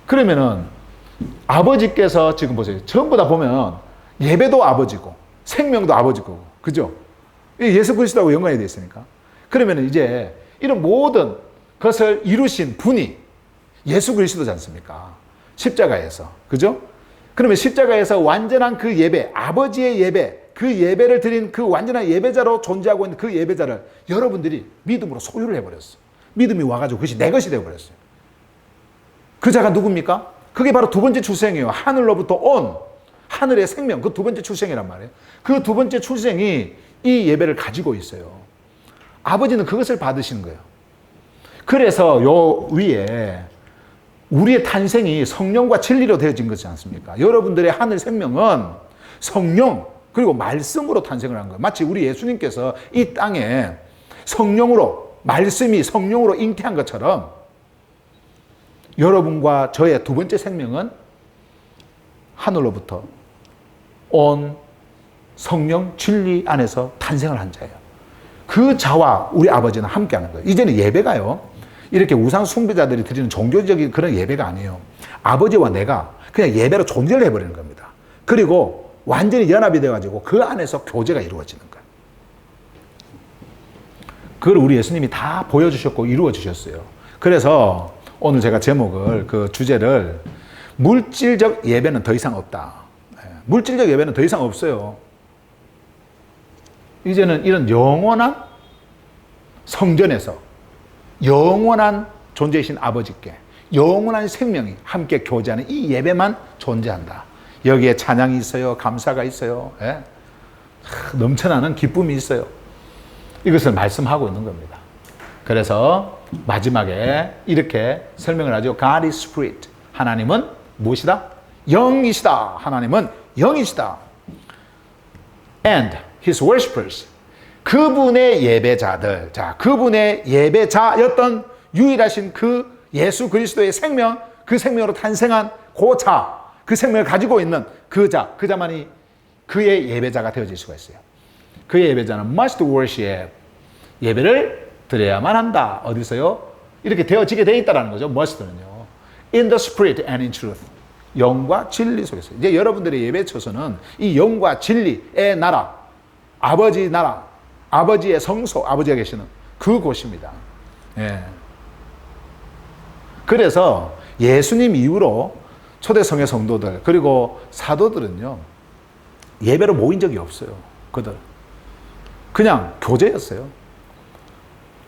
그러면은 아버지께서 지금 보세요. 전부 다 보면 예배도 아버지고 생명도 아버지고, 그죠? 예수 그리스도하고 연관이 되어 있으니까. 그러면 이제 이런 모든 것을 이루신 분이 예수 그리스도지 않습니까? 십자가에서. 그죠? 그러면 십자가에서 완전한 그 예배, 아버지의 예배, 그 예배를 드린 그 완전한 예배자로 존재하고 있는 그 예배자를 여러분들이 믿음으로 소유를 해버렸어. 믿음이 와가지고 그것이 내 것이 되어버렸어요. 그 자가 누굽니까? 그게 바로 두 번째 출생이에요. 하늘로부터 온 하늘의 생명, 그 두 번째 출생이란 말이에요. 그 두 번째 출생이 이 예배를 가지고 있어요. 아버지는 그것을 받으시는 거예요. 그래서 요 위에 우리의 탄생이 성령과 진리로 되어진 것이지 않습니까? 여러분들의 하늘 생명은 성령 그리고 말씀으로 탄생을 한 거예요. 마치 우리 예수님께서 이 땅에 성령으로, 말씀이 성령으로 잉태한 것처럼 여러분과 저의 두 번째 생명은 하늘로부터 온 성령 진리 안에서 탄생을 한 자예요. 그 자와 우리 아버지는 함께 하는 거예요. 이제는 예배가요, 이렇게 우상 숭배자들이 드리는 종교적인 그런 예배가 아니에요. 아버지와 내가 그냥 예배로 존재를 해버리는 겁니다. 그리고 완전히 연합이 되어가지고 그 안에서 교제가 이루어지는 거예요. 그걸 우리 예수님이 다 보여주셨고 이루어주셨어요. 그래서 오늘 제가 제목을, 그 주제를 물질적 예배는 더 이상 없다. 물질적 예배는 더 이상 없어요. 이제는 이런 영원한 성전에서 영원한 존재이신 아버지께 영원한 생명이 함께 교제하는 이 예배만 존재한다. 여기에 찬양이 있어요. 감사가 있어요. 예? 넘쳐나는 기쁨이 있어요. 이것을 말씀하고 있는 겁니다. 그래서 마지막에 이렇게 설명을 하죠. God is Spirit. 하나님은 무엇이다? 영이시다. 하나님은 영이시다. And His worshippers. 그분의 예배자들, 자, 그분의 예배자였던 유일하신 그 예수 그리스도의 생명, 그 생명으로 탄생한 그 자, 그 생명을 가지고 있는 그 자만이 그의 예배자가 되어질 수가 있어요. 그의 예배자는 must worship, 예배를 드려야만 한다. 어디서요? 이렇게 되어지게 돼 있다는 거죠. must는요. in the spirit and in truth. 영과 진리 속에서. 이제 여러분들의 예배 처소는 이 영과 진리의 나라, 아버지 나라, 아버지의 성소, 아버지가 계시는 그곳입니다. 예. 그래서 예수님 이후로 초대성의 성도들 그리고 사도들은요, 예배로 모인 적이 없어요. 그들 그냥 교제였어요.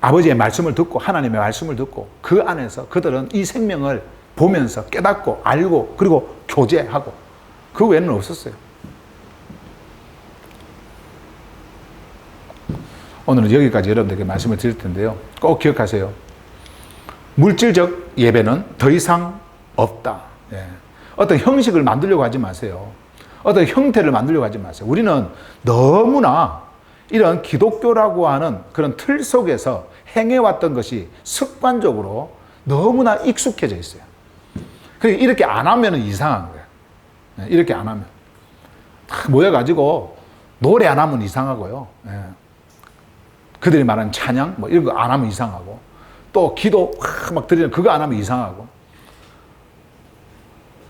아버지의 말씀을 듣고 하나님의 말씀을 듣고 그 안에서 그들은 이 생명을 보면서 깨닫고 알고 그리고 교제하고 그 외에는 없었어요. 오늘은 여기까지 여러분들에게 말씀을 드릴 텐데요. 꼭 기억하세요. 물질적 예배는 더 이상 없다. 예. 어떤 형식을 만들려고 하지 마세요. 어떤 형태를 만들려고 하지 마세요. 우리는 너무나 이런 기독교라고 하는 그런 틀 속에서 행해왔던 것이 습관적으로 너무나 익숙해져 있어요. 그러니까 이렇게 안 하면 이상한 거예요. 이렇게 안 하면. 다 모여가지고 노래 안 하면 이상하고요. 그들이 말하는 찬양, 뭐 이런 거 안 하면 이상하고, 또 기도 막 드리는 그거 안 하면 이상하고.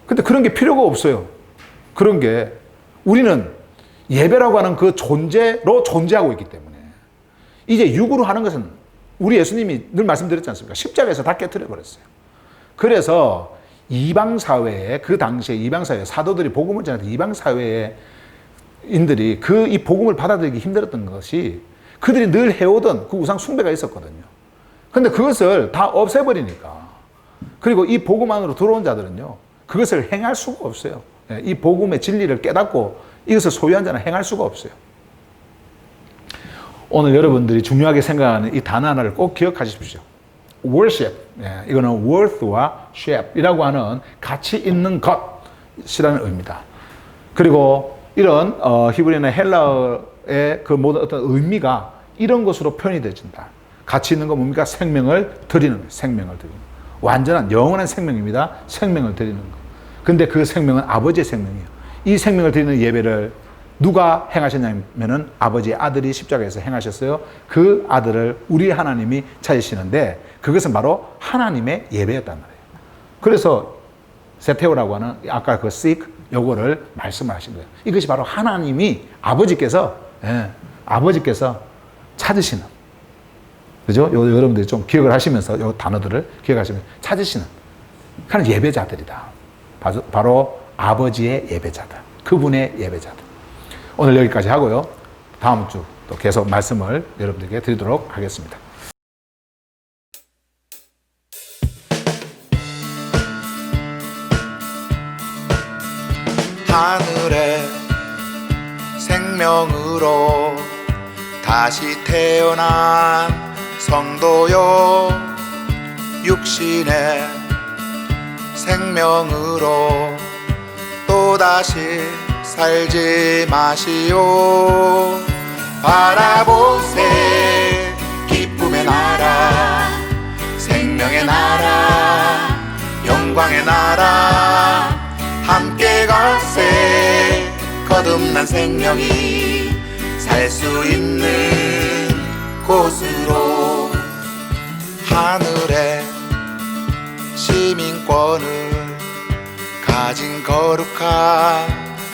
근데 그런 게 필요가 없어요. 그런 게 우리는 예배라고 하는 그 존재로 존재하고 있기 때문에 이제 육으로 하는 것은 우리 예수님이 늘 말씀드렸지 않습니까? 십자가에서 다 깨트려 버렸어요. 그래서 이방사회에 그 당시에 이방사회 사도들이 복음을 전할 때 이방사회의 인들이 그 이 복음을 받아들이기 힘들었던 것이 그들이 늘 해오던 그 우상 숭배가 있었거든요. 근데 그것을 다 없애버리니까, 그리고 이 복음 안으로 들어온 자들은요, 그것을 행할 수가 없어요. 이 복음의 진리를 깨닫고 이것을 소유한 자는 행할 수가 없어요. 오늘 여러분들이 중요하게 생각하는 이 단어 하나를 꼭 기억하십시오. worship. 이거는 worth와 shape이라고 하는 가치 있는 것이라는 의미다. 그리고 이런 히브리나 헬라어의 그 모든 어떤 의미가 이런 것으로 표현이 되어진다. 가치 있는 건 뭡니까? 생명을 드리는, 생명을 드리는. 완전한 영원한 생명입니다. 생명을 드리는 것. 근데 그 생명은 아버지의 생명이에요. 이 생명을 드리는 예배를 누가 행하셨냐면은 아버지의 아들이 십자가에서 행하셨어요. 그 아들을 우리 하나님이 찾으시는데 그것은 바로 하나님의 예배였단 말이에요. 그래서 세테오라고 하는 아까 그 seek 요거를 말씀을 하신 거예요. 이것이 바로 하나님이 아버지께서 찾으시는, 그죠? 여러분들이 좀 기억을 하시면서 요 단어들을 기억하시면 찾으시는 하는 예배자들이다. 바로 아버지의 예배자들, 그분의 예배자들. 오늘 여기까지 하고요. 다음 주 또 계속 말씀을 여러분들에게 드리도록 하겠습니다.
하늘의 생명으로 다시 태어난 성도요, 육신의 생명으로 또다시 살지 마시오. 바라보세 기쁨의 나라, 생명의 나라, 영광의 나라. 함께 걸세 거듭난 생명이 살 수 있는 곳으로. 하늘의 시민권을 가진 거룩한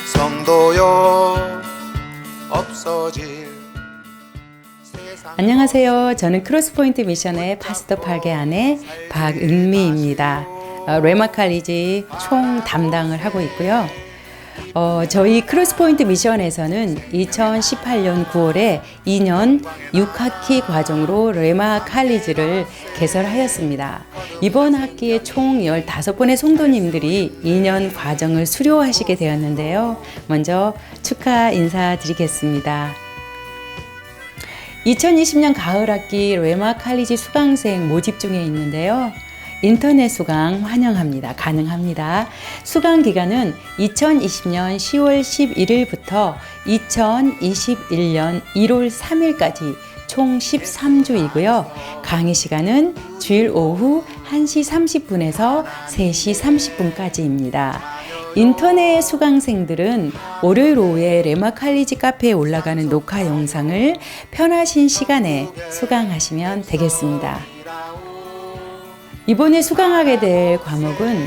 성도요, 없어질 세상.
안녕하세요. 저는 크로스포인트 미션의 파스터 8개 아내 박은미입니다. 레마 칼리지 총 담당을 하고 있고요. 저희 크로스포인트 미션에서는 2018년 9월에 2년 6학기 과정으로 레마 칼리지를 개설하였습니다. 이번 학기에 총 15분의 성도님들이 2년 과정을 수료하시게 되었는데요. 먼저 축하 인사드리겠습니다. 2020년 가을 학기 레마 칼리지 수강생 모집 중에 있는데요. 인터넷 수강 환영합니다. 가능합니다. 수강 기간은 2020년 10월 11일부터 2021년 1월 3일까지 총 13주이고요. 강의 시간은 주일 오후 1시 30분에서 3시 30분까지입니다. 인터넷 수강생들은 월요일 오후에 레마칼리지 카페에 올라가는 녹화 영상을 편하신 시간에 수강하시면 되겠습니다. 이번에 수강하게 될 과목은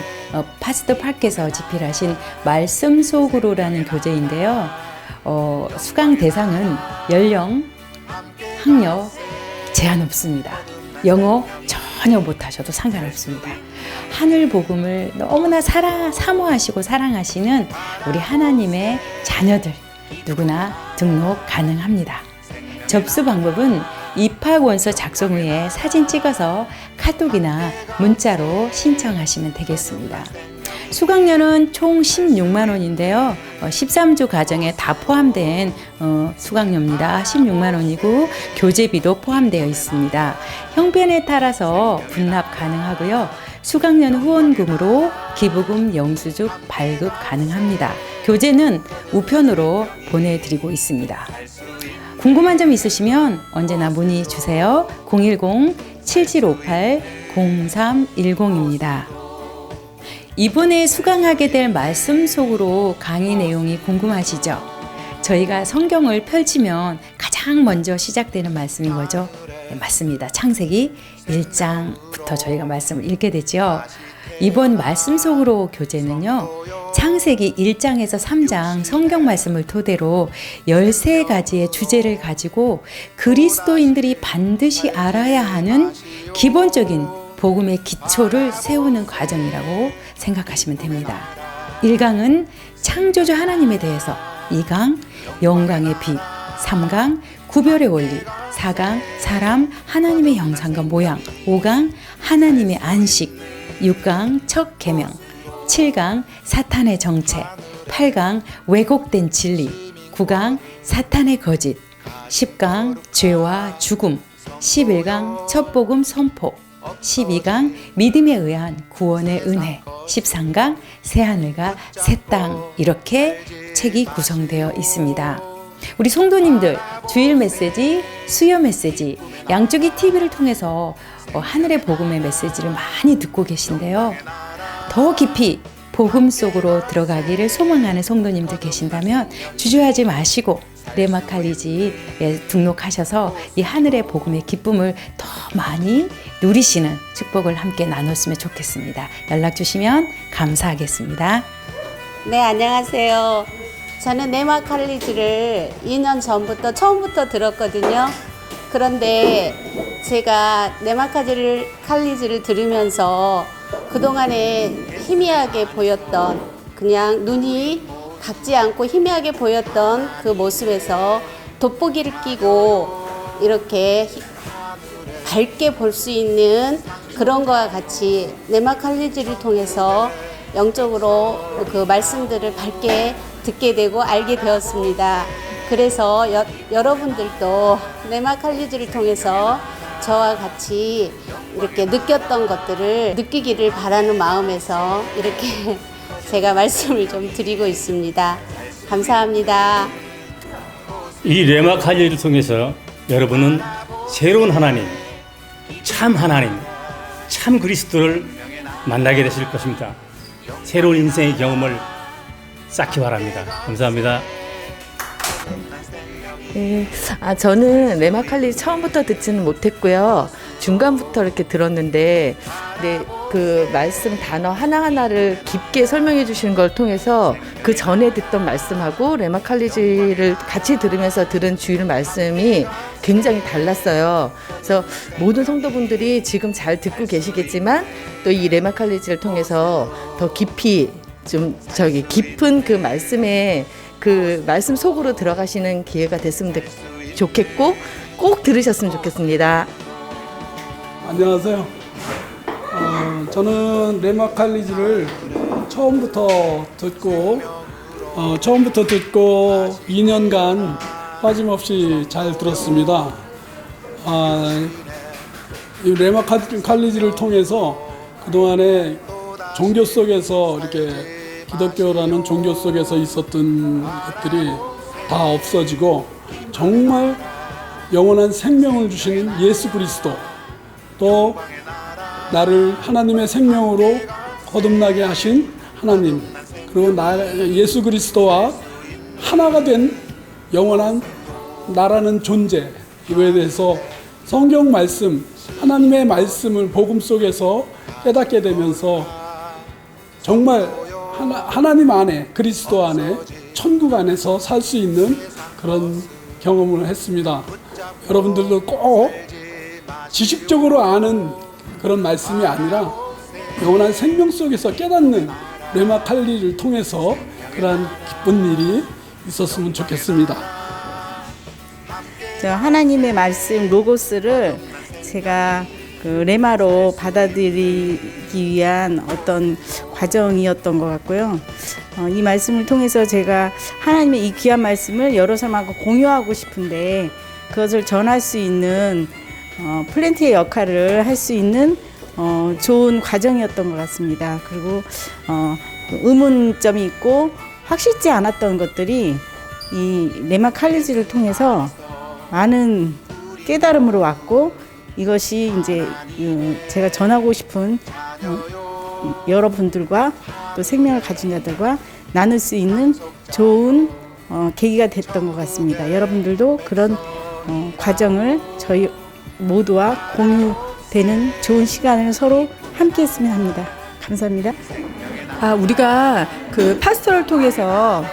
파스터 파크에서 집필하신 말씀 속으로라는 교재인데요. 수강 대상은 연령, 학력 제한 없습니다. 영어 전혀 못하셔도 상관없습니다. 하늘 복음을 너무나 사모하시고 사랑하시는 우리 하나님의 자녀들 누구나 등록 가능합니다. 접수 방법은 입학원서 작성 후에 사진 찍어서 카톡이나 문자로 신청하시면 되겠습니다. 수강료는 총 16만 원인데요. 13주 과정에 다 포함된 수강료입니다. 16만 원이고 교재비도 포함되어 있습니다. 형편에 따라서 분납 가능하고요. 수강료는 후원금으로 기부금, 영수증 발급 가능합니다. 교재는 우편으로 보내드리고 있습니다. 궁금한 점 있으시면 언제나 문의 주세요. 010-7758-0310입니다. 이번에 수강하게 될 말씀 속으로 강의 내용이 궁금하시죠? 저희가 성경을 펼치면 가장 먼저 시작되는 말씀인 거죠? 네, 맞습니다. 창세기 1장부터 저희가 말씀을 읽게 되죠. 이번 말씀 속으로 교재는요. 창세기 1장에서 3장 성경 말씀을 토대로 13가지의 주제를 가지고 그리스도인들이 반드시 알아야 하는 기본적인 복음의 기초를 세우는 과정이라고 생각하시면 됩니다. 1강은 창조주 하나님에 대해서, 2강 영광의 빛, 3강 구별의 원리, 4강 사람 하나님의 형상과 모양, 5강 하나님의 안식, 6강 첫 계명, 7강 사탄의 정체, 8강 왜곡된 진리, 9강 사탄의 거짓, 10강 죄와 죽음, 11강 첫 복음 선포, 12강 믿음에 의한 구원의 은혜, 13강 새하늘과 새 땅, 이렇게 책이 구성되어 있습니다. 우리 성도님들 주일 메시지, 수요 메시지, 양쪽이 TV를 통해서 하늘의 복음의 메시지를 많이 듣고 계신데요. 더 깊이 복음 속으로 들어가기를 소망하는 성도님들 계신다면 주저하지 마시고 레마칼리지에 등록하셔서 이 하늘의 복음의 기쁨을 더 많이 누리시는 축복을 함께 나눴으면 좋겠습니다. 연락 주시면 감사하겠습니다.
네, 안녕하세요. 저는 레마칼리지를 2년 전부터 처음부터 들었거든요. 그런데 제가 레마칼리지를 들으면서 그동안에 희미하게 보였던, 그냥 눈이 밝지 않고 희미하게 보였던 그 모습에서 돋보기를 끼고 이렇게 밝게 볼 수 있는 그런 거와 같이 레마칼리지를 통해서 영적으로 그 말씀들을 밝게 듣게 되고 알게 되었습니다. 그래서 여러분들도 레마칼리지를 통해서 저와 같이 이렇게 느꼈던 것들을 느끼기를 바라는 마음에서 이렇게 제가 말씀을 좀 드리고 있습니다. 감사합니다.
이 레마칼리지를 통해서 여러분은 새로운 하나님, 참 그리스도를 만나게 되실 것입니다. 새로운 인생의 경험을 쌓기 바랍니다. 감사합니다.
네, 저는 레마칼리지 처음부터 듣지는 못했고요. 중간부터 이렇게 들었는데, 그 말씀 단어 하나하나를 깊게 설명해 주시는 걸 통해서 그 전에 듣던 말씀하고 레마칼리지를 같이 들으면서 들은 주일 말씀이 굉장히 달랐어요. 그래서 모든 성도분들이 지금 잘 듣고 계시겠지만 또 이 레마칼리지를 통해서 더 깊이 깊은 그 말씀에 그 말씀 속으로 들어가시는 기회가 됐으면 좋겠고 꼭 들으셨으면 좋겠습니다.
안녕하세요. 저는 레마칼리지를 처음부터 듣고 2년간 빠짐없이 잘 들었습니다. 이 레마칼리지를 통해서 그동안에 종교 속에서 이렇게 기독교라는 종교 속에서 있었던 것들이 다 없어지고 정말 영원한 생명을 주시는 예수 그리스도, 또 나를 하나님의 생명으로 거듭나게 하신 하나님, 그리고 예수 그리스도와 하나가 된 영원한 나라는 존재, 이거에 대해서 성경 말씀, 하나님의 말씀을 복음 속에서 깨닫게 되면서 정말 하나님 안에, 그리스도 안에, 천국 안에서 살 수 있는 그런 경험을 했습니다. 여러분들도 꼭 지식적으로 아는 그런 말씀이 아니라 영원한 생명 속에서 깨닫는 레마 칼리를 통해서 그러한 기쁜 일이 있었으면 좋겠습니다.
저 하나님의 말씀 로고스를 제가 그 레마로 받아들이기 위한 어떤 과정이었던 것 같고요. 이 말씀을 통해서 제가 하나님의 이 귀한 말씀을 여러 사람하고 공유하고 싶은데 그것을 전할 수 있는 플랜트의 역할을 할 수 있는 좋은 과정이었던 것 같습니다. 그리고 의문점이 있고 확실치 않았던 것들이 이 레마 칼리지를 통해서 많은 깨달음으로 왔고, 이것이 이제 제가 전하고 싶은 여러분들과 또 생명을 가진 자들과 나눌 수 있는 좋은 계기가 됐던 것 같습니다. 여러분들도 그런 과정을 저희 모두와 공유되는 좋은 시간을 서로 함께 했으면 합니다. 감사합니다.
우리가 그 파스토를 통해서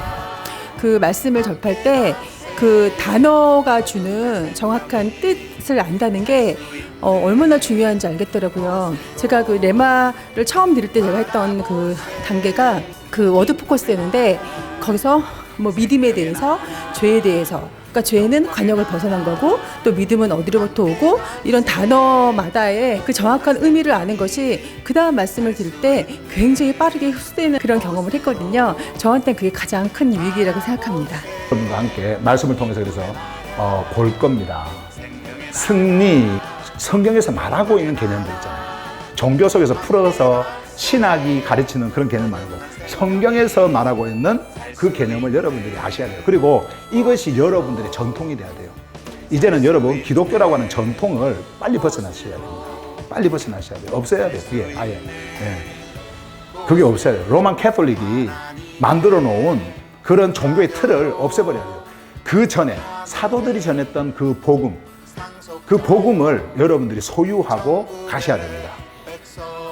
그 말씀을 접할 때 그 단어가 주는 정확한 뜻을 안다는 게 얼마나 중요한지 알겠더라고요. 제가 그 레마를 처음 들을 때 제가 했던 그 단계가 그 워드 포커스였는데, 거기서 뭐 믿음에 대해서, 죄에 대해서, 그러니까 죄는 관역을 벗어난 거고 또 믿음은 어디로부터 오고, 이런 단어마다의 그 정확한 의미를 아는 것이 그 다음 말씀을 들을 때 굉장히 빠르게 흡수되는 그런 경험을 했거든요. 저한테는 그게 가장 큰 유익이라고 생각합니다.
여러분과 함께 말씀을 통해서 그래서 볼 겁니다. 승리, 성경에서 말하고 있는 개념들 있잖아요. 종교 속에서 풀어서 신학이 가르치는 그런 개념 말고 성경에서 말하고 있는 그 개념을 여러분들이 아셔야 돼요. 그리고 이것이 여러분들의 전통이 돼야 돼요. 이제는 여러분 기독교라고 하는 전통을 빨리 벗어나셔야 됩니다. 빨리 벗어나셔야 돼요. 없애야 돼요. 그게 아예. 네. 그게 없어야 돼요. 로만 캐톨릭이 만들어 놓은 그런 종교의 틀을 없애버려야 돼요. 그 전에 사도들이 전했던 그 복음을 여러분들이 소유하고 가셔야 됩니다.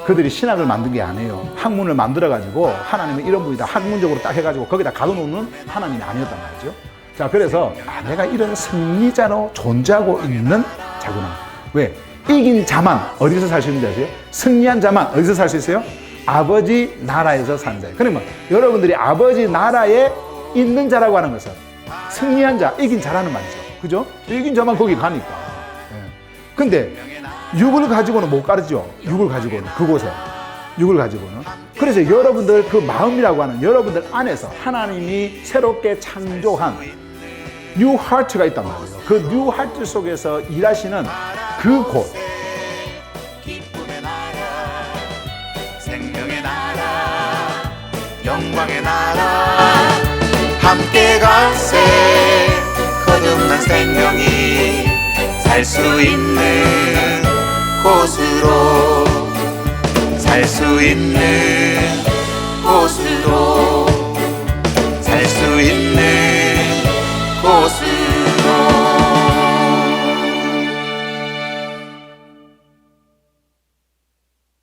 그들이 신학을 만든 게 아니에요. 학문을 만들어가지고 하나님은 이런 분이다 학문적으로 딱 해가지고 거기다 가둬놓는 하나님이 아니었단 말이죠. 자, 그래서 내가 이런 승리자로 존재하고 있는 자구나. 왜? 이긴 자만 어디서 살 수 있는지 아세요? 승리한 자만 어디서 살 수 있어요? 아버지 나라에서 사는 자예요. 그러면 여러분들이 아버지 나라에 있는 자라고 하는 것은 승리한 자, 이긴 자라는 말이죠. 그죠? 이긴 자만 거기 가니까. 근데 육을 가지고는 못 가르죠. 육을 가지고는 그곳에 육을 가지고는. 그래서 여러분들 그 마음이라고 하는 여러분들 안에서 하나님이 새롭게 창조한 뉴 하트가 있단 말이에요. 그 뉴 하트 속에서 일하시는 그곳,
기쁨의 나라, 생명의 나라, 영광의 나라, 함께 가세. 거듭난 생명이 살 수 있는 곳으로, 살 수 있는